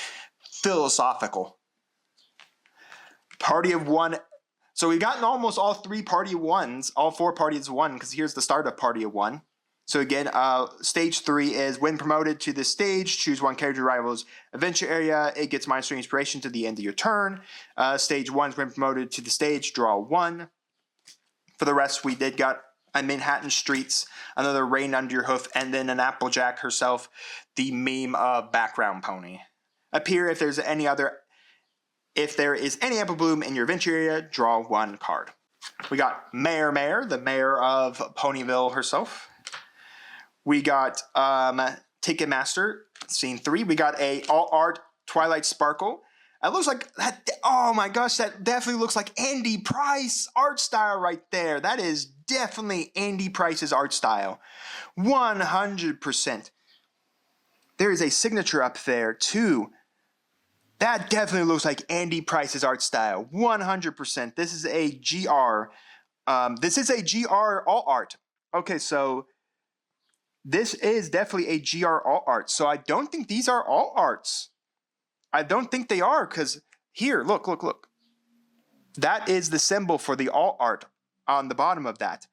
philosophical. Party of 1. So we've gotten almost all 3 Party of 1s, all 4 Parties of 1, because here's the start of Party of 1. So again, stage 3 is when promoted to this stage, choose 1 character rival's adventure area. It gets -3 inspiration to the end of your turn. Stage 1 is when promoted to the stage, draw 1. For the rest, we did got a Manhattan Streets, another Rain Under Your Hoof, and then an Applejack herself, the meme background pony. Appear if there is any Apple Bloom in your adventure area, draw 1 card. We got Mayor, the mayor of Ponyville herself. We got Ticketmaster, scene 3. We got a all art Twilight Sparkle. It looks like that. Oh my gosh, that definitely looks like Andy Price art style right there. That is definitely Andy Price's art style. 100%. There is a signature up there too. That definitely looks like Andy Price's art style. 100%. This is a GR. This is a GR all art. Okay, so this is definitely a GR alt art. So I don't think these are alt arts. I don't think they are, because here, look. That is the symbol for the alt art on the bottom of that.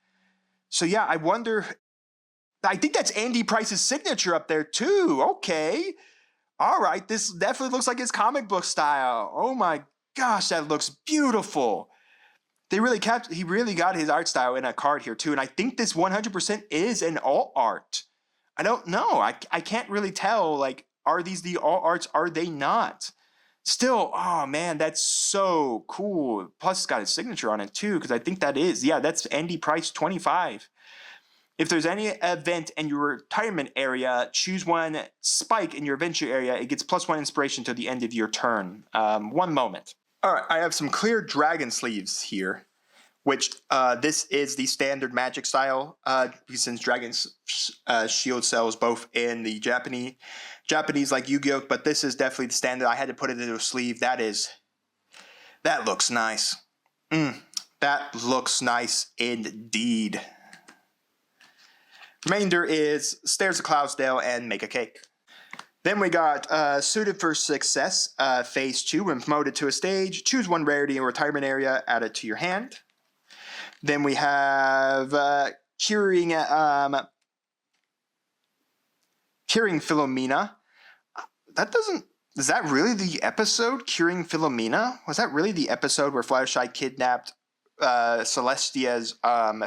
So yeah, I wonder. I think that's Andy Price's signature up there too. Okay. All right. This definitely looks like his comic book style. Oh my gosh, that looks beautiful. He really got his art style in a card here too. And I think this 100% is an alt art. I don't know. I can't really tell. Like, are these the alt arts? Are they not? Still, oh man, that's so cool. Plus, it's got his signature on it too, because I think that is. Yeah, that's Andy Price 25. If there's any event in your retirement area, choose one spike in your adventure area. It gets +1 inspiration to the end of your turn. One moment. All right, I have some clear dragon sleeves here, which this is the standard Magic style, since Dragon's Shield sells both in the Japanese like Yu-Gi-Oh, but this is definitely the standard. I had to put it into a sleeve. That looks nice. That looks nice indeed. Remainder is Stairs of 𝐂𝐍𝐍𝐿 and Make a Cake. Then we got Suited for Success, Phase 2. When promoted to a stage, choose one rarity in a retirement area, add it to your hand. Then we have Curing Philomena. Is that really the episode, Curing Philomena? Was that really the episode where Fluttershy kidnapped Celestia's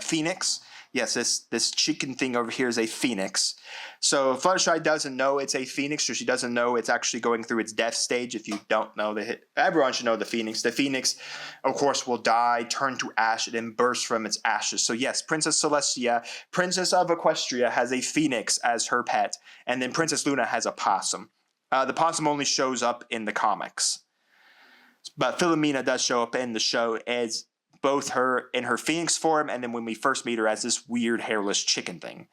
phoenix? Yes, this chicken thing over here is a phoenix. So Fluttershy doesn't know it's a phoenix, or she doesn't know it's actually going through its death stage. If you don't know, everyone should know the phoenix. The phoenix, of course, will die, turn to ash, and then burst from its ashes. So yes, Princess Celestia, Princess of Equestria, has a phoenix as her pet, and then Princess Luna has a possum. The possum only shows up in the comics. But Philomena does show up in the show as both her in her phoenix form, and then when we first meet her as this weird hairless chicken thing.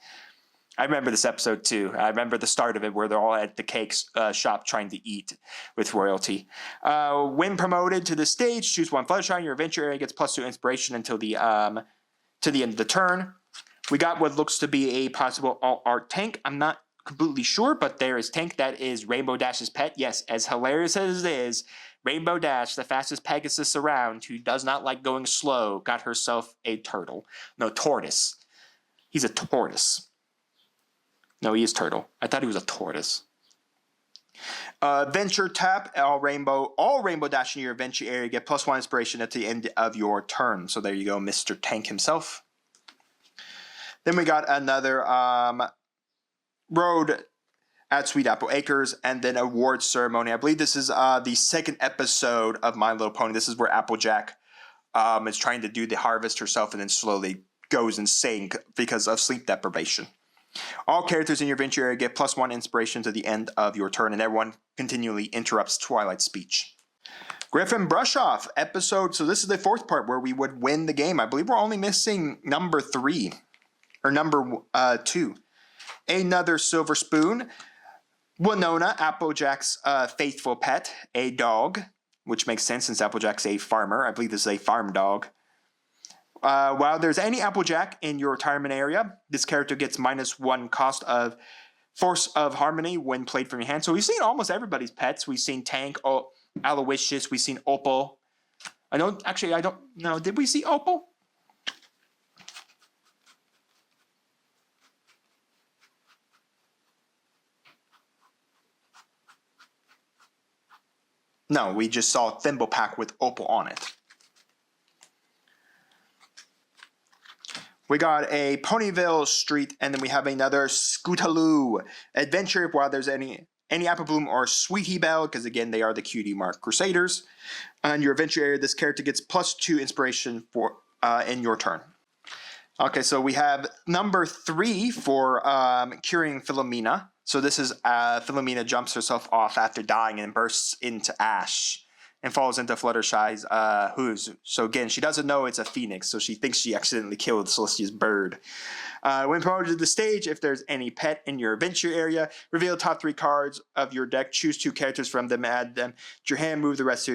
I remember this episode too. I remember the start of it where they're all at the cake shop trying to eat with royalty. When promoted to the stage, choose one Fluttershy. Your adventure area gets +2 inspiration until the to the end of the turn. We got what looks to be a possible alt art tank. I'm not completely sure, but there is tank. That is Rainbow Dash's pet. Yes, as hilarious as it is, Rainbow Dash, the fastest Pegasus around, who does not like going slow, got herself a turtle. No, tortoise. He's a tortoise. No, he is turtle. I thought he was a tortoise. Venture tap, all rainbow dash in your adventure area get +1 inspiration at the end of your turn. So there you go, Mr. Tank himself. Then we got another road at Sweet Apple Acres, and then award ceremony. I believe this is the second episode of My Little Pony. This is where Applejack is trying to do the harvest herself and then slowly goes insane because of sleep deprivation. All characters in your adventure area get +1 inspiration to the end of your turn, and everyone continually interrupts Twilight's speech. Griffin Brush-Off episode. So this is the fourth part where we would win the game. I believe we're only missing number 3 or number 2. Another silver spoon. Winona, Applejack's faithful pet, a dog, which makes sense since Applejack's a farmer. I believe this is a farm dog. While there's any Applejack in your retirement area, this character gets -1 cost of Force of Harmony when played from your hand. So we've seen almost everybody's pets. We've seen Tank, Aloysius, we've seen Opal. I don't know. Did we see Opal? No, we just saw Thimblepack with Opal on it. We got a Ponyville Street, and then we have another Scootaloo adventure. While there's any Apple Bloom or Sweetie Belle, because again they are the Cutie Mark Crusaders. On your adventure area, this character gets +2 inspiration for in your turn. Okay, so we have number 3 for Curing Philomena. So this is Philomena jumps herself off after dying and bursts into ash and falls into Fluttershy's hooves. So again, she doesn't know it's a phoenix, so she thinks she accidentally killed Celestia's bird. When promoted to the stage, if there's any pet in your adventure area, reveal the top 3 cards of your deck, choose 2 characters from them, add them to your hand, move the rest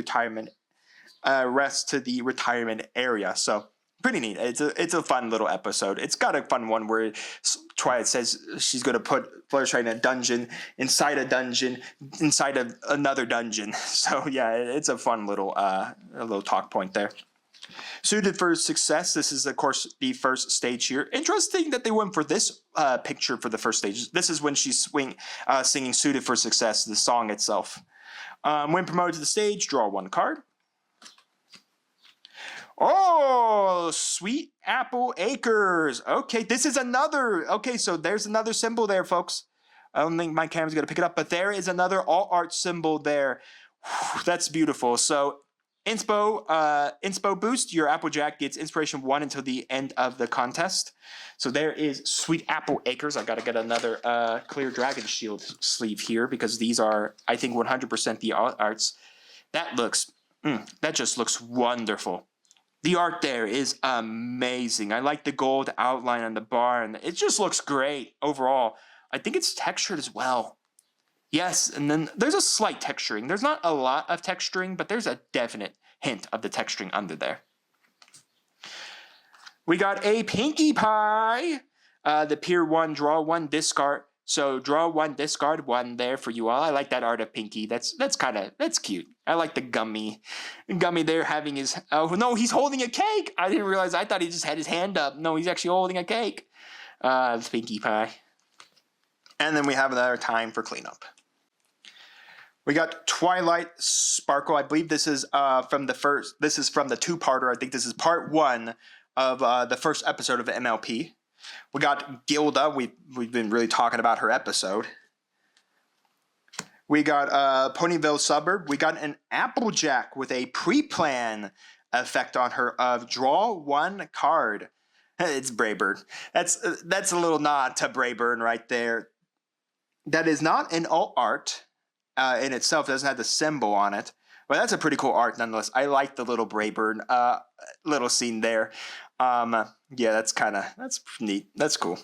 to the retirement area. So pretty neat. It's a fun little episode. It's got a fun one where Twilight says she's going to put Fluttershy in a dungeon, inside of another dungeon. So yeah, it's a fun little a little talk point there. Suited for Success. This is, of course, the first stage here. Interesting that they went for this picture for the first stage. This is when she's singing Suited for Success, the song itself. When promoted to the stage, draw one card. Oh, Sweet Apple Acres. Okay, this is another. Okay, so there's another symbol there, folks. I don't think my camera's going to pick it up, but there is another alt art symbol there. Whew, that's beautiful. So Inspo boost, your Applejack gets inspiration 1 until the end of the contest. So there is Sweet Apple Acres. I gotta get another clear dragon shield sleeve here because these are, I think, 100% the arts. That just looks wonderful. The art there is amazing. I like the gold outline on the bar, and it just looks great overall. I think it's textured as well. Yes, and then there's a slight texturing. There's not a lot of texturing, but there's a definite hint of the texturing under there. We got a Pinkie Pie. The Pier 1, draw 1, discard. So draw 1, discard 1 there for you all. I like that art of Pinkie. That's cute. I like the gummy there having his, oh no, he's holding a cake. I didn't realize, I thought he just had his hand up. No, he's actually holding a cake. It's Pinkie Pie. And then we have another time for cleanup. We got Twilight Sparkle. I believe this is from the first. This is from the two-parter. I think this is part 1 of the first episode of MLP. We got Gilda. We've been really talking about her episode. We got Ponyville Suburb. We got an Applejack with a pre-plan effect on her of draw 1 card. It's Brayburn. That's a little nod to Brayburn right there. That is not an alt art. In itself, it doesn't have the symbol on it, but that's a pretty cool art nonetheless. I like the little Brayburn little scene there. Yeah, that's neat. That's cool.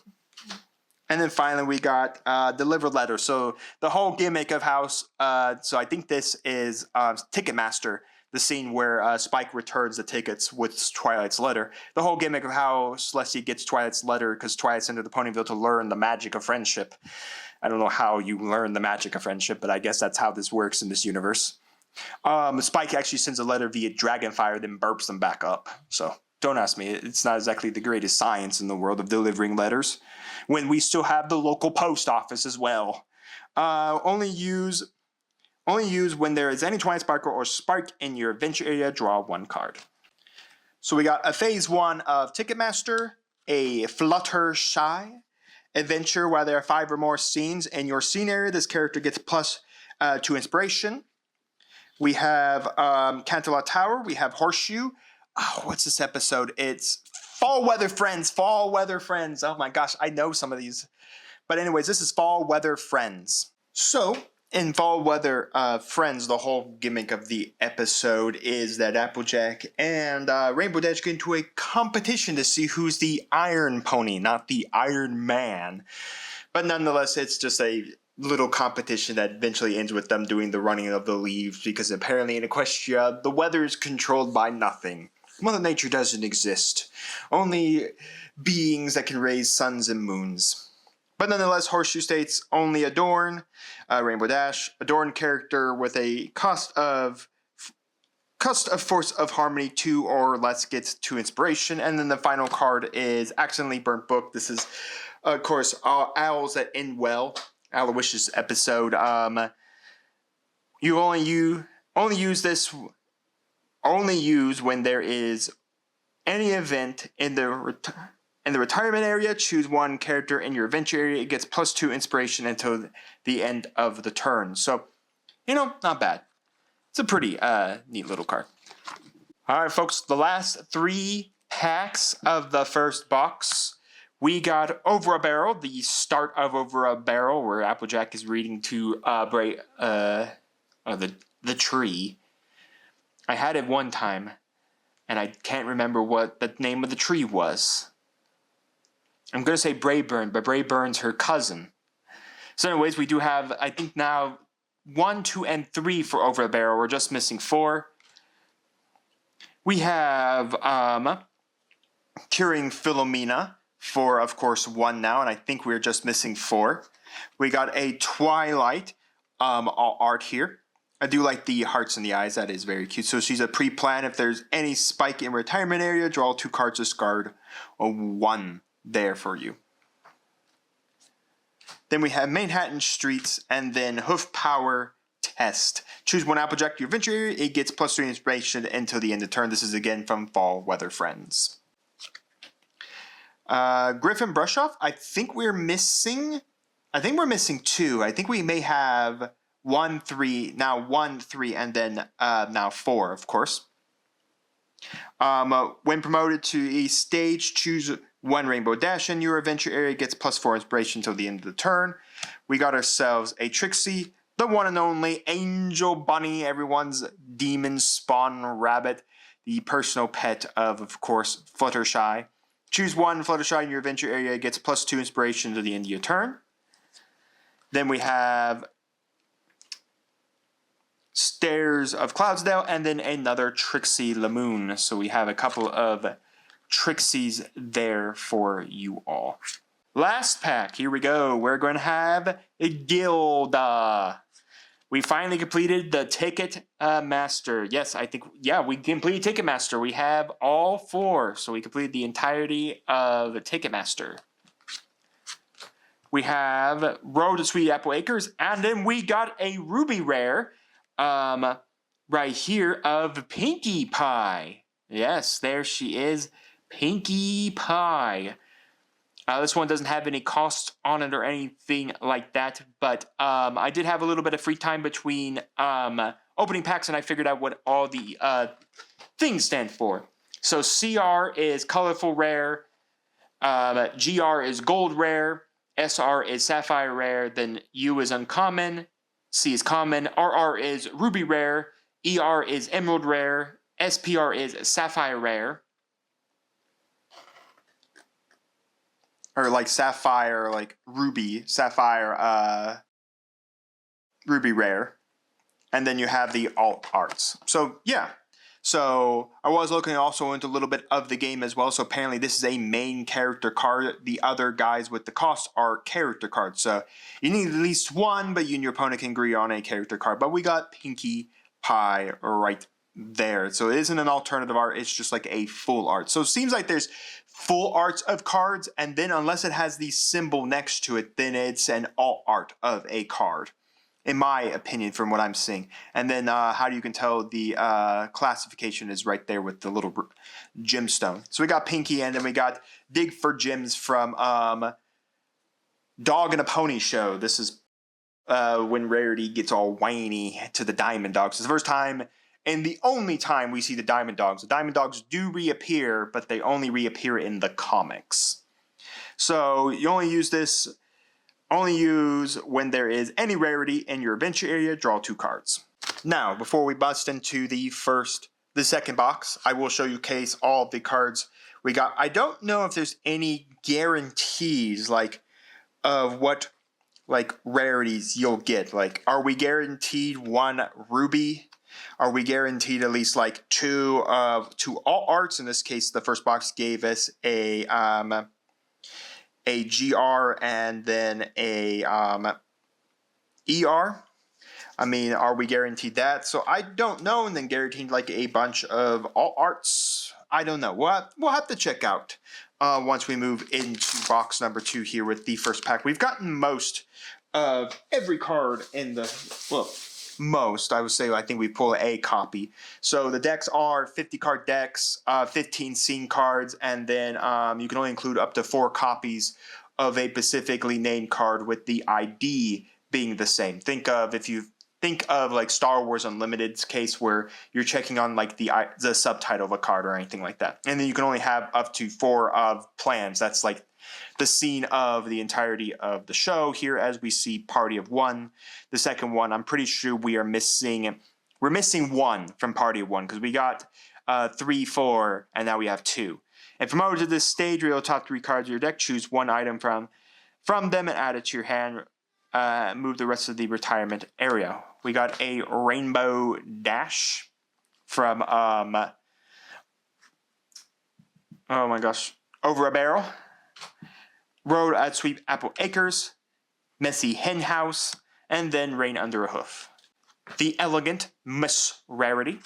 And then finally, we got Deliver Letter. So the whole gimmick of how, so I think this is Ticketmaster, the scene where Spike returns the tickets with Twilight's letter. The whole gimmick of how Celestia gets Twilight's letter because Twilight's sent her to Ponyville to learn the magic of friendship. I don't know how you learn the magic of friendship, but I guess that's how this works in this universe. Spike actually sends a letter via Dragonfire, then burps them back up. So don't ask me. It's not exactly the greatest science in the world of delivering letters. When we still have the local post office as well. Only use when there is any Twilight Sparkle or Spark in your adventure area. Draw 1 card. So we got a phase 1 of Ticketmaster, a Fluttershy adventure where there are 5 or more scenes in your scene area. This character gets plus 2 inspiration. We have Canterlot Tower. We have Horseshoe. Oh, what's this episode? It's Fall Weather Friends. Fall Weather Friends. Oh my gosh, I know some of these. But anyways, this is Fall Weather Friends. So in Fall Weather Friends, the whole gimmick of the episode is that Applejack and Rainbow Dash get into a competition to see who's the Iron Pony, not the Iron Man. But nonetheless, it's just a little competition that eventually ends with them doing the running of the leaves because apparently in Equestria, the weather is controlled by nothing. Mother Nature doesn't exist. Only beings that can raise suns and moons. But nonetheless, Horseshoe states only Adorn, Rainbow Dash, Adorn character with a cost of Force of Harmony 2 or less gets 2 inspiration. And then the final card is Accidentally Burnt Book. This is, of course, Owls That End Well, Aloysius episode. You only use when there is any event in the retirement area. Choose 1 character in your adventure area. It gets plus 2 inspiration until the end of the turn. So, not bad. It's a pretty neat little card. All right, folks, the last 3 packs of the first box. We got Over a Barrel, the start of Over a Barrel, where Applejack is reading to the tree. I had it one time, and I can't remember what the name of the tree was. I'm going to say Brayburn, but Brayburn's her cousin. So anyways, we do have, I think now, 1, 2, and 3 for Over a Barrel. We're just missing 4. We have Curing Philomena for, of course, 1 now, and I think we're just missing 4. We got a Twilight art here. I do like the hearts in the eyes. That is very cute. So she's a pre-plan. If there's any spike in retirement area, draw 2 cards, discard a 1 there for you. Then we have Manhattan Streets and then Hoof Power Test. Choose 1 Applejack to your adventure area. It gets +3 inspiration until the end of turn. This is again from Fall Weather Friends. Griffin Brushoff. I think we're missing 2. I think we may have 1, 3, now 1, 3, and then now 4, of course. When promoted to a stage, choose 1 Rainbow Dash in your adventure area. Gets +4 inspiration until the end of the turn. We got ourselves a Trixie, the one and only Angel Bunny, everyone's demon spawn rabbit, the personal pet of course, Fluttershy. Choose 1 Fluttershy in your adventure area. Gets +2 inspiration to the end of your turn. Then we have Stairs of Cloudsdale and then another Trixie Lamoon. So we have a couple of Trixies there for you all. Last pack, here we go. We're going to have Gilda. We finally completed the Ticket Master. Yes, I think, yeah, we completed Ticket Master. We have all 4, so we completed the entirety of Ticket Master. We have Road to Sweet Apple Acres, and then we got a Ruby Rare right here of Pinkie Pie. Yes, there she is, Pinkie Pie. This one doesn't have any cost on it or anything like that, but I did have a little bit of free time between opening packs, and I figured out what all the things stand for. So CR is Colorful Rare, GR is Gold Rare, SR is Sapphire Rare, then U is Uncommon, C is Common, RR is Ruby Rare, ER is Emerald Rare, SPR is Sapphire Rare. Or like Sapphire, like Ruby, Sapphire, Ruby Rare. And then you have the alt arts. So, yeah. So, I was looking also into a little bit of the game as well. So, apparently this is a main character card. The other guys with the cost are character cards. So, you need at least 1, but you and your opponent can agree on a character card. But we got Pinkie Pie right there. So, it isn't an alternative art. It's just like a full art. So, it seems like there's full arts of cards, and then unless it has the symbol next to it, then it's an alt art of a card, in my opinion, from what I'm seeing. And then how you can tell the classification is right there with the little gemstone. So we got Pinkie, and then we got Dig for Gems from Dog and a Pony Show. This is when Rarity gets all whiny to the Diamond Dogs. It's the first time and the only time we see the Diamond Dogs. The Diamond Dogs do reappear, but they only reappear in the comics. So you only use when there is any rarity in your adventure area. Draw 2 cards. Now, before we bust into the second box, I will show you case all of the cards we got. I don't know if there's any guarantees of what rarities you'll get. Like, are we guaranteed 1 ruby? Are we guaranteed at least 2 alt arts? In this case, the first box gave us a GR and then a ER. I mean, are we guaranteed that? So I don't know. And then guaranteed a bunch of alt arts. I don't know. We'll have to check out once we move into box number 2 here with the first pack. We've gotten most of every card in the most, I would say. I think we pull a copy. So the decks are 50 card decks, 15 scene cards, and then you can only include up to 4 copies of a specifically named card with the ID being the same. If you think of Star Wars Unlimited's case where you're checking on the subtitle of a card or anything like that. And then you can only have up to 4 of plans. That's the scene of the entirety of the show here, as we see Party of 1. The second one, I'm pretty sure we're missing 1 from Party of 1 because we got 3, 4, and now we have 2. And from over to this stage, reveal top 3 cards of your deck. Choose 1 item from them and add it to your hand. Move the rest of the retirement area. We got a Rainbow Dash from Oh my gosh. Over a Barrel, Road at Sweet Apple Acres, Messy Hen House, and then Rain Under a Hoof. The Elegant Miss Rarity.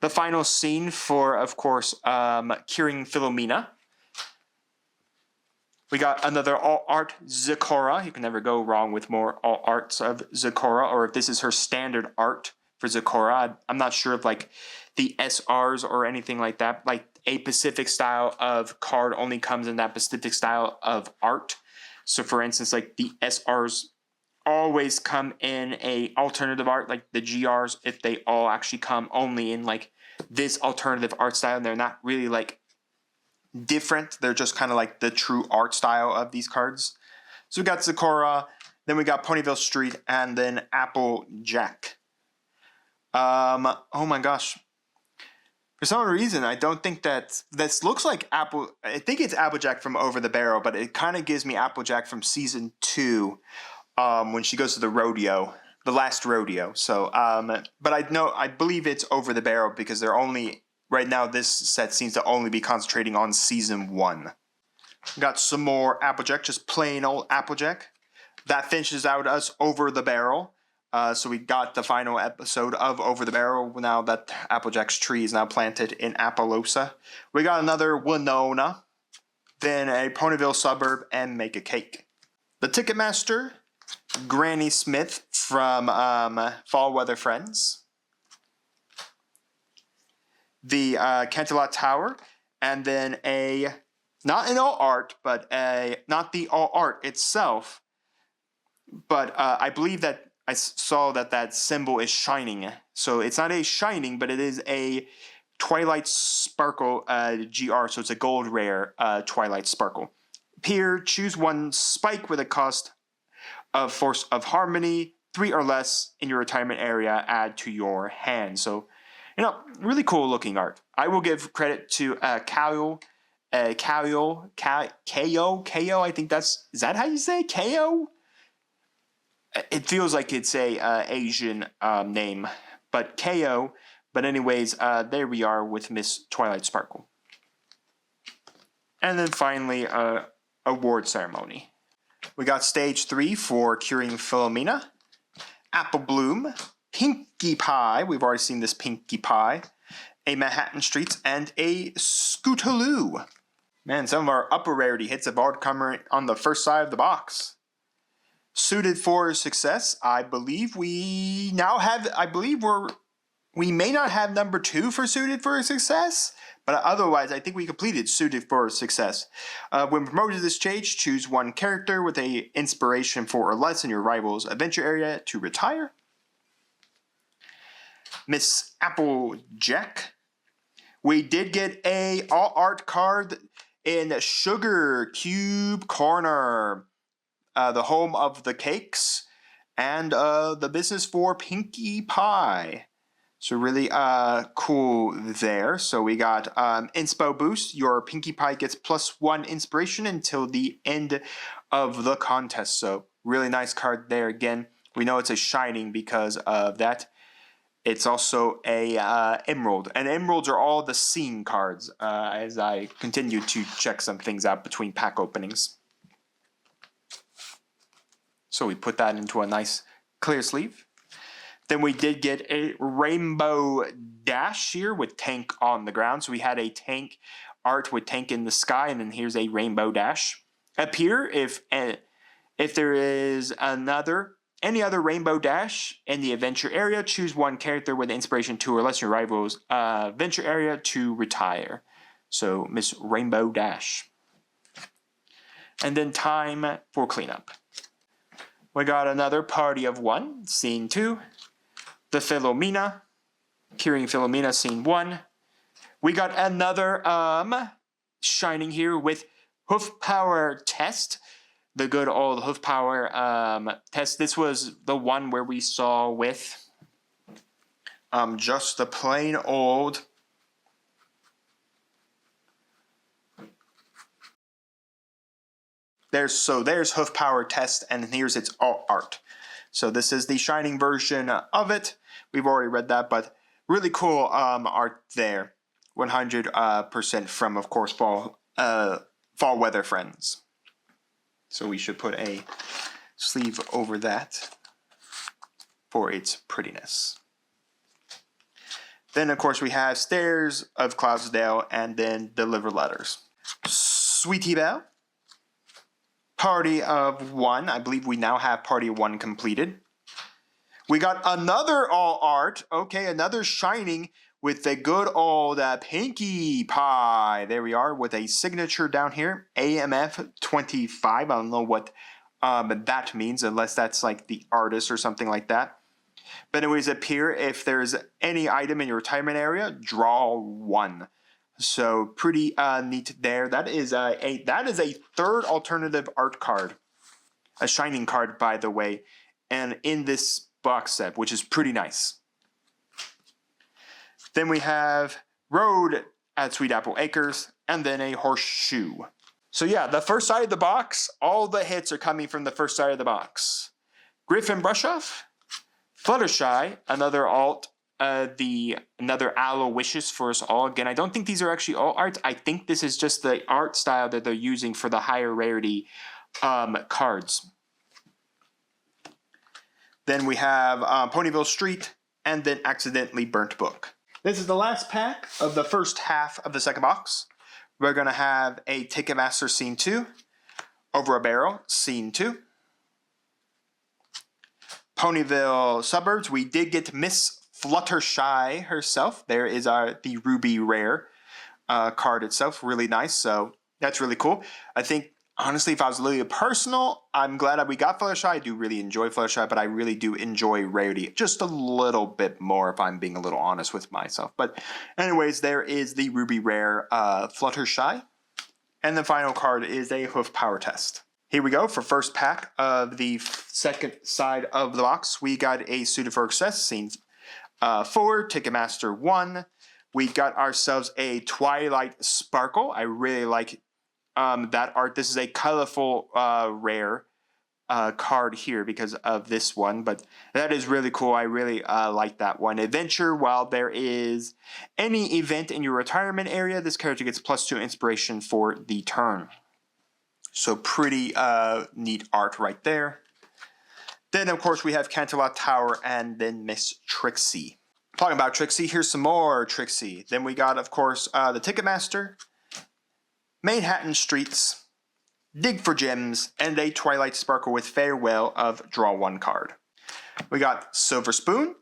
The final scene for, of course, Curing Philomena. We got another all-art Zecora. You can never go wrong with more all-arts of Zecora, or if this is her standard art for Zecora. I'm not sure if like the SRs or anything like that. Like a Pacific style of card only comes in that Pacific style of art. So for instance, like the SRs always come in a alternative art, like the GRs, if they all actually come only in like this alternative art style, and they're not really like different. They're just kind of like the true art style of these cards. So we got Zecora, then we got Ponyville Street, and then Applejack. Oh my gosh. For some reason, I don't think that this looks like I think it's Applejack from Over the Barrel, but it kind of gives me Applejack from season 2, when she goes to the rodeo, the last rodeo. So, but I believe it's Over the Barrel because they're only right now. This set seems to only be concentrating on season 1. Got some more Applejack, just plain old Applejack. That finishes out us Over the Barrel. So we got the final episode of Over the Barrel now that Applejack's tree is now planted in Appaloosa. We got another Winona, then a Ponyville Suburb, and Make a Cake. The Ticketmaster, Granny Smith from Fall Weather Friends. The Canterlot Tower, and then not an all art, but not the all art itself, but I believe that I saw that symbol is shining. So it's not a shining, but it is a Twilight Sparkle GR, so it's a gold rare Twilight Sparkle. Here, choose one spike with a cost of Force of Harmony, 3 or less in your retirement area, add to your hand. So, really cool looking art. I will give credit to Kayou, 𝐂𝐎𝐿, I think is that how you say it? Kayou? It feels like it's a Asian name, but Kayou. But anyways, there we are with Miss Twilight Sparkle. And then finally, award ceremony. We got stage 3 for Curing Philomena, Apple Bloom, Pinkie Pie. We've already seen this Pinkie Pie. A Manhattan Streets, and a Scootaloo. Man, some of our upper rarity hits have already come on the first side of the box. Suited for Success. I believe we now have. We may not have number 2 for Suited for Success, but otherwise, I think we completed Suited for Success. When promoted to this stage, choose one character with a inspiration 4 or less in your rival's adventure area to retire. Miss Applejack. We did get a all art card in Sugar Cube Corner, the home of the cakes, and the business for Pinkie Pie. So really cool there. So we got Inspo Boost. Your Pinkie Pie gets +1 inspiration until the end of the contest. So really nice card there. Again, we know it's a shining because of that. It's also a emerald, and emeralds are all the scene cards as I continue to check some things out between pack openings. So we put that into a nice clear sleeve. Then we did get a rainbow dash here with Tank on the ground. So we had a Tank art with Tank in the sky, and then here's a rainbow dash. Up here, if there is any other rainbow dash in the adventure area, choose one character with inspiration 2 or less in your rival's adventure area to retire. So Miss Rainbow Dash. And then time for cleanup. We got another Party of 1, Scene 2. The Philomena, Curing Philomena, Scene 1. We got another shining here with Hoof Power Test. The good old Hoof Power test. This was the one where we saw with just the plain old there's Hoof Power Test, and here's its all art. So this is the shining version of it. We've already read that, but really cool art there. 100% from, of course, fall weather friends. So we should put a sleeve over that for its prettiness. Then, of course, we have Stairs of 𝐂𝐍𝐍𝐄 and then Deliver Letters. Sweetie Belle. Party of 1. I believe we now have Party of 1 completed. We got another all art. Okay, another shining with the good old Pinkie Pie. There we are with a signature down here. AMF25. I don't know what that means unless that's like the artist or something like that. But anyways, up here, if there's any item in your retirement area, draw 1. So pretty neat there. That is a third alternative art card, a shining card, by the way, and in this box set, which is pretty nice. Then we have Road at Sweet Apple Acres, and then a horseshoe. So yeah, the first side of the box, all the hits are coming from the first side of the box. Griffin Brushoff, Fluttershy, another alt, another Aloe Wishes for us all. Again, I don't think these are actually all arts. I think this is just the art style that they're using for the higher rarity cards. Then we have Ponyville Street, and then Accidentally Burnt Book. This is the last pack of the first half of the second box. We're going to have a Ticketmaster Scene 2, Over a Barrel Scene 2, Ponyville Suburbs. We did get Miss Fluttershy herself. There is the Ruby Rare card itself. Really nice, so that's really cool. I think, honestly, if I was really personal, I'm glad that we got Fluttershy. I do really enjoy Fluttershy, but I really do enjoy Rarity just a little bit more if I'm being a little honest with myself. But anyways, there is the Ruby Rare Fluttershy. And the final card is a Hoof Power Test. Here we go for first pack of the second side of the box. We got a Suited for Success, Scene 4, Ticketmaster 1. We got ourselves a Twilight Sparkle. I really like that art. This is a colorful rare card here because of this one, but that is really cool. I really like that one. Adventure. While there is any event in your retirement area, this character gets +2 inspiration for the turn. So pretty neat art right there. Then, of course, we have Canterlot Tower and then Miss Trixie. Talking about Trixie, here's some more Trixie. Then we got, of course, the Ticketmaster, Manhattan Streets, Dig for Gems, and a Twilight Sparkle with Farewell of Draw 1 card. We got Silver Spoon,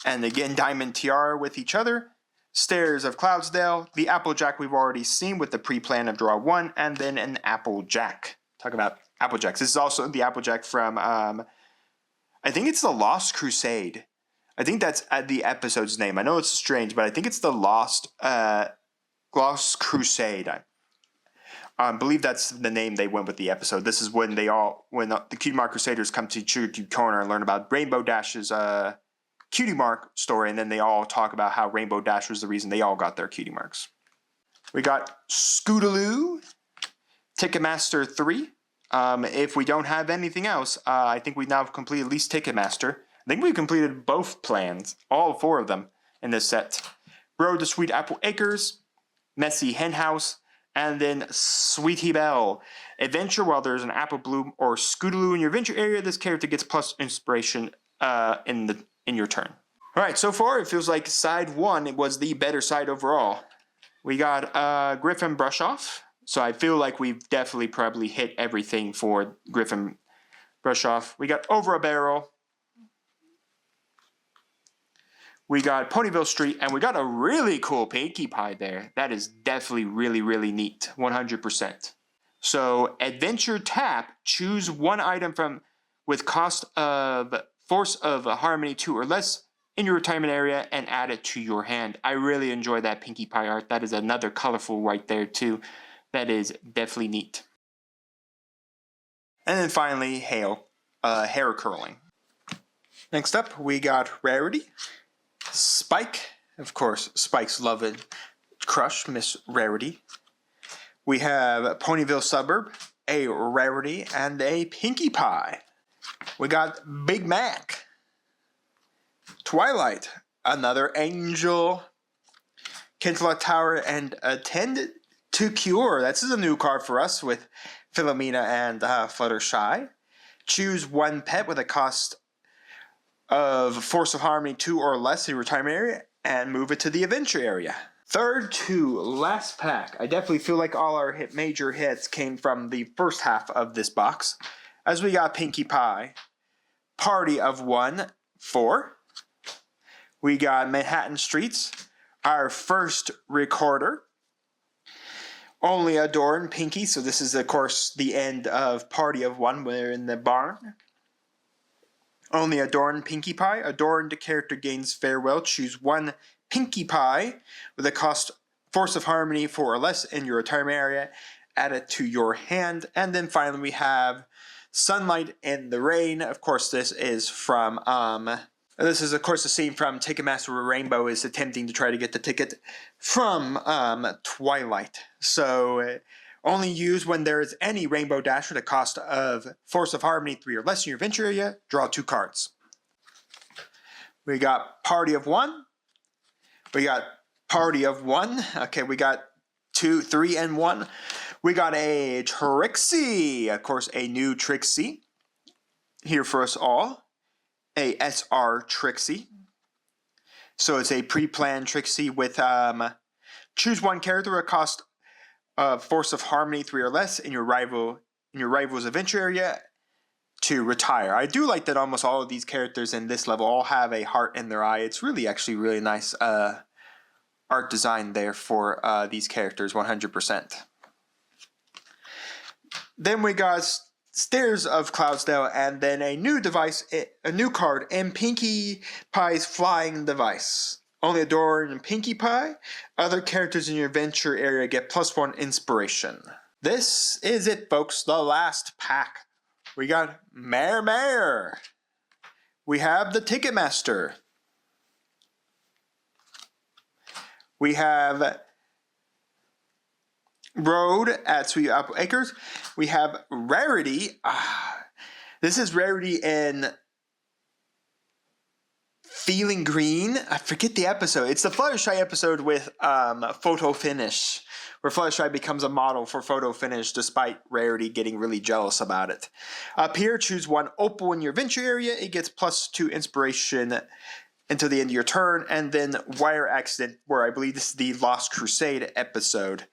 and again Diamond Tiara with each other, Stairs of 𝐂𝐍𝐿, the Applejack we've already seen with the pre-plan of Draw 1, and then an Applejack. Talk about Applejacks. This is also the Applejack from, I think it's the Lost Crusade. I think that's the episode's name. I know it's strange, but I think it's the Lost Crusade. I believe that's the name they went with the episode. This is when the Cutie Mark Crusaders come to Cutie Corner and learn about Rainbow Dash's Cutie Mark story, and then they all talk about how Rainbow Dash was the reason they all got their cutie marks. We got Scootaloo, Ticketmaster 3. If we don't have anything else, I think we now have completed at least Ticketmaster. I think we've completed both plans, all 4 of them in this set. Road to Sweet Apple Acres, Messy Hen House, and then Sweetie Belle. Adventure. While there's an Apple Bloom or Scootaloo in your adventure area, this character gets + inspiration in your turn. Alright, so far it feels like side 1 was the better side overall. We got Griffin Brushoff. So I feel like we've definitely probably hit everything for Griffin Brushoff. We got Over a Barrel. We got Ponyville Street, and we got a really cool Pinkie Pie there. That is definitely really, really neat. 100%. So Adventure Tap, choose 1 item from with cost of Force of Harmony 2 or less in your retirement area and add it to your hand. I really enjoy that Pinkie Pie art. That is another colorful right there too. That is definitely neat. And then finally, hair curling. Next up, we got Rarity, Spike, of course, Spike's loved crush, Miss Rarity. We have Ponyville Suburb, a Rarity, and a Pinkie Pie. We got Big Mac, Twilight, another Angel, Kintelot Tower and Attend to Cure. This is a new card for us with Philomena and Fluttershy. Choose one pet with a cost of Force of Harmony 2 or less in your retirement area and move it to the adventure area. Third to last pack. I definitely feel like all our major hits came from the first half of this box. As we got Pinkie Pie, Party of 1, 4. We got Manhattan Streets, our first recorder. Only Adorn Pinkie, so this is of course the end of Party of 1 when they're in the barn. Only Adorn Pinkie Pie. Adorned character gains farewell. Choose one Pinkie Pie with a cost Force of Harmony 4 or less in your retirement area. Add it to your hand. And then finally we have Sunlight in the Rain. Of course this is from this is of course the scene from Ticketmaster where Rainbow is attempting to try to get the ticket from Twilight. So only use when there is any Rainbow Dash with a cost of Force of Harmony 3 or less in your adventure area. Draw 2 cards. We got Party of 1. We got Party of 1. Okay, we got 2, 3, and 1. We got a Trixie. Of course, a new Trixie. Here for us all. A SR Trixie. So it's a pre-planned Trixie with choose one character with a cost Force of Harmony 3 or less in your rival's adventure area to retire. I do like that almost all of these characters in this level all have a heart in their eye. It's actually really nice art design there for these characters, 100%. Then we got Stairs of Cloudsdale, and then a new card in Pinkie Pie's Flying Device. Only Adorn Pinkie Pie. Other characters in your adventure area get +1 inspiration. This is it, folks. The last pack. We got Mare. We have the Ticketmaster. We have Road at Sweet Apple Acres. We have Rarity. This is Rarity in Feeling Green. I forget the episode. It's the Fluttershy episode with Photo Finish, where Fluttershy becomes a model for Photo Finish despite Rarity getting really jealous about it. Up here, choose one opal in your adventure area. It gets +2 inspiration until the end of your turn. And then Wire Accident, where I believe this is the Lost Crusade episode.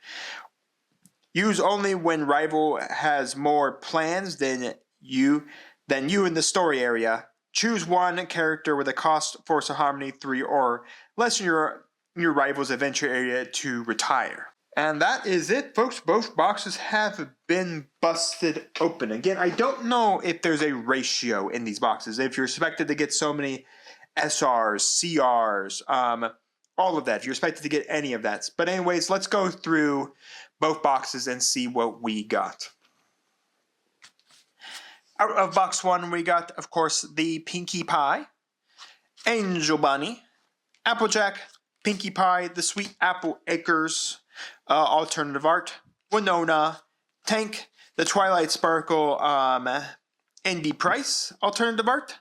Use only when rival has more plans than you in the story area. Choose one character with a cost Force of Harmony 3 or less in your rival's adventure area to retire. And that is it, folks. Both boxes have been busted open. Again, I don't know if there's a ratio in these boxes. If you're expected to get so many SRs, CRs, all of that. If you're expected to get any of that. But anyways, let's go through both boxes and see what we got. Out of box 1, we got, of course, the Pinkie Pie, Angel Bunny, Applejack, Pinkie Pie, the Sweet Apple Acres, alternative art, Winona, Tank, the Twilight Sparkle, Indie Price, alternative art,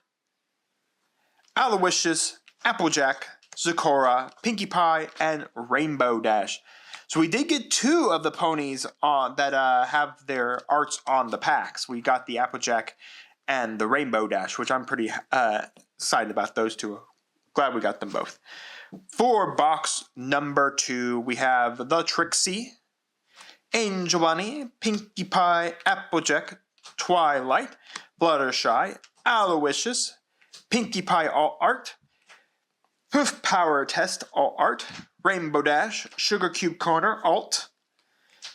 Aloysius, Applejack, Zecora, Pinkie Pie, and Rainbow Dash. So we did get 2 of the ponies on that have their arts on the packs. We got the Applejack and the Rainbow Dash, which I'm pretty excited about those 2. Glad we got them both. For box number 2, we have the Trixie, Angel Bunny, Pinkie Pie, Applejack, Twilight, Fluttershy, Aloysius, Pinkie Pie All Art, Hoof Power Test All Art, Rainbow Dash, Sugar Cube Corner Alt,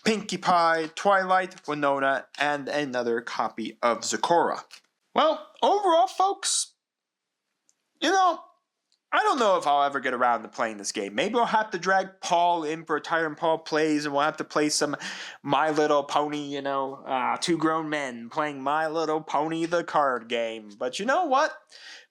Pinkie Pie, Twilight, Winona, and another copy of Zecora. Well, overall, folks, I don't know if I'll ever get around to playing this game. Maybe I'll have to drag Paul in for a Tyrant Paul plays, and we'll have to play some My Little Pony, 2 grown men playing My Little Pony the card game. But you know what?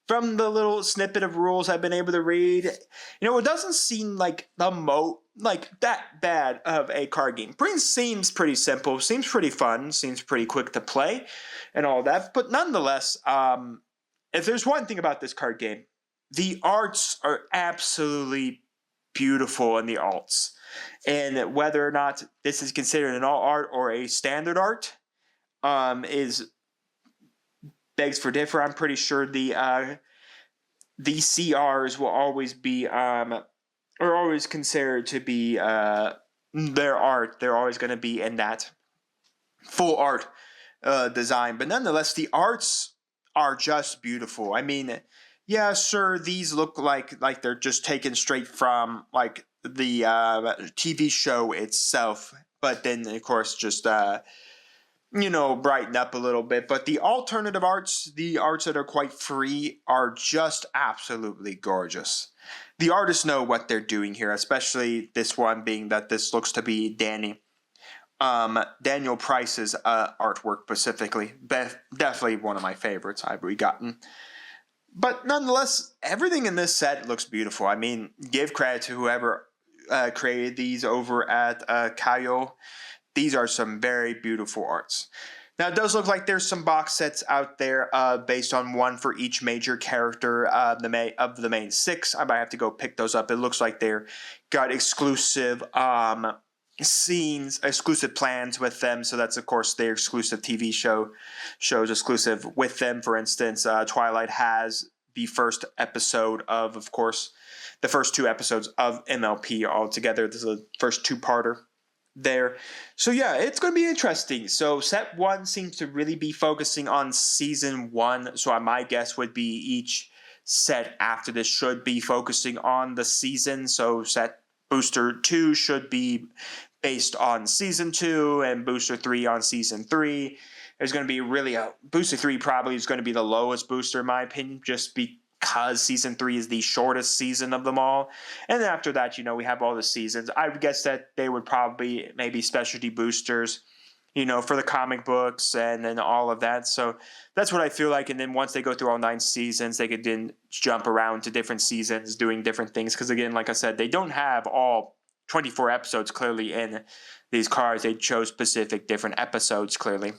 From the little snippet of rules I've been able to read, it doesn't seem like that bad of a card game. Seems pretty simple, seems pretty fun, seems pretty quick to play, and all that. But nonetheless, if there's one thing about this card game, the arts are absolutely beautiful in the alts. And whether or not this is considered an alt art or a standard art is begs for differ. I'm pretty sure the CRs will always be are always considered to be their art. They're always going to be in that full art design, but nonetheless, the arts are just beautiful. I mean, yeah, sure, these look like they're just taken straight from like the TV show itself, but then of course just brighten up a little bit. But the alternative arts, the arts that are quite free, are just absolutely gorgeous. The artists know what they're doing here, especially this one being that this looks to be Daniel Price's artwork specifically. Definitely one of my favorites I've gotten. But nonetheless, everything in this set looks beautiful. I mean, give credit to whoever created these over at Kayou. These are some very beautiful arts. Now, it does look like there's some box sets out there based on one for each major character of the main 6. I might have to go pick those up. It looks like they're got exclusive scenes, exclusive plans with them. So that's, of course, their exclusive TV shows exclusive with them. For instance, Twilight has the first episode of course, the first 2 episodes of MLP altogether. This is the first 2-parter there. So yeah, it's going to be interesting. So set 1 seems to really be focusing on season 1. So my guess would be each set after this should be focusing on the season. So set Booster 2 should be based on season 2, and Booster 3 on season 3. There's going to be really Booster 3 probably is going to be the lowest booster in my opinion, just because season 3 is the shortest season of them all. And then after that, we have all the seasons. I would guess that they would probably maybe specialty boosters, for the comic books and then all of that. So that's what I feel like. And then once they go through all 9 seasons, they could then jump around to different seasons doing different things. Because again, like I said, they don't have all 24 episodes clearly in these cards. They chose specific different episodes clearly.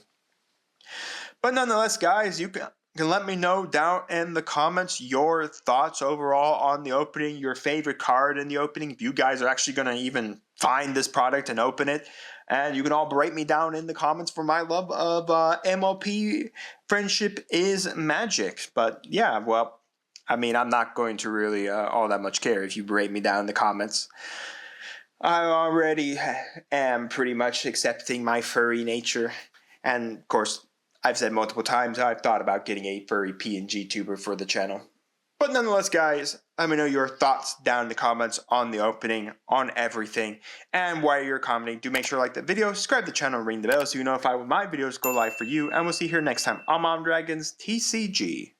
But nonetheless, guys, you can let me know down in the comments your thoughts overall on the opening, your favorite card in the opening, if you guys are actually going to even find this product and open it. And you can all berate me down in the comments for my love of MLP Friendship is Magic. But yeah, well, I mean, I'm not going to really all that much care if you berate me down in the comments. I already am pretty much accepting my furry nature. And of course, I've said multiple times I've thought about getting a furry PNG tuber for the channel. But nonetheless, guys, let me know your thoughts down in the comments on the opening, on everything. And while you're commenting, do make sure to like the video, subscribe to the channel, and ring the bell so you know if my videos go live for you. And we'll see you here next time on Mom Dragons TCG.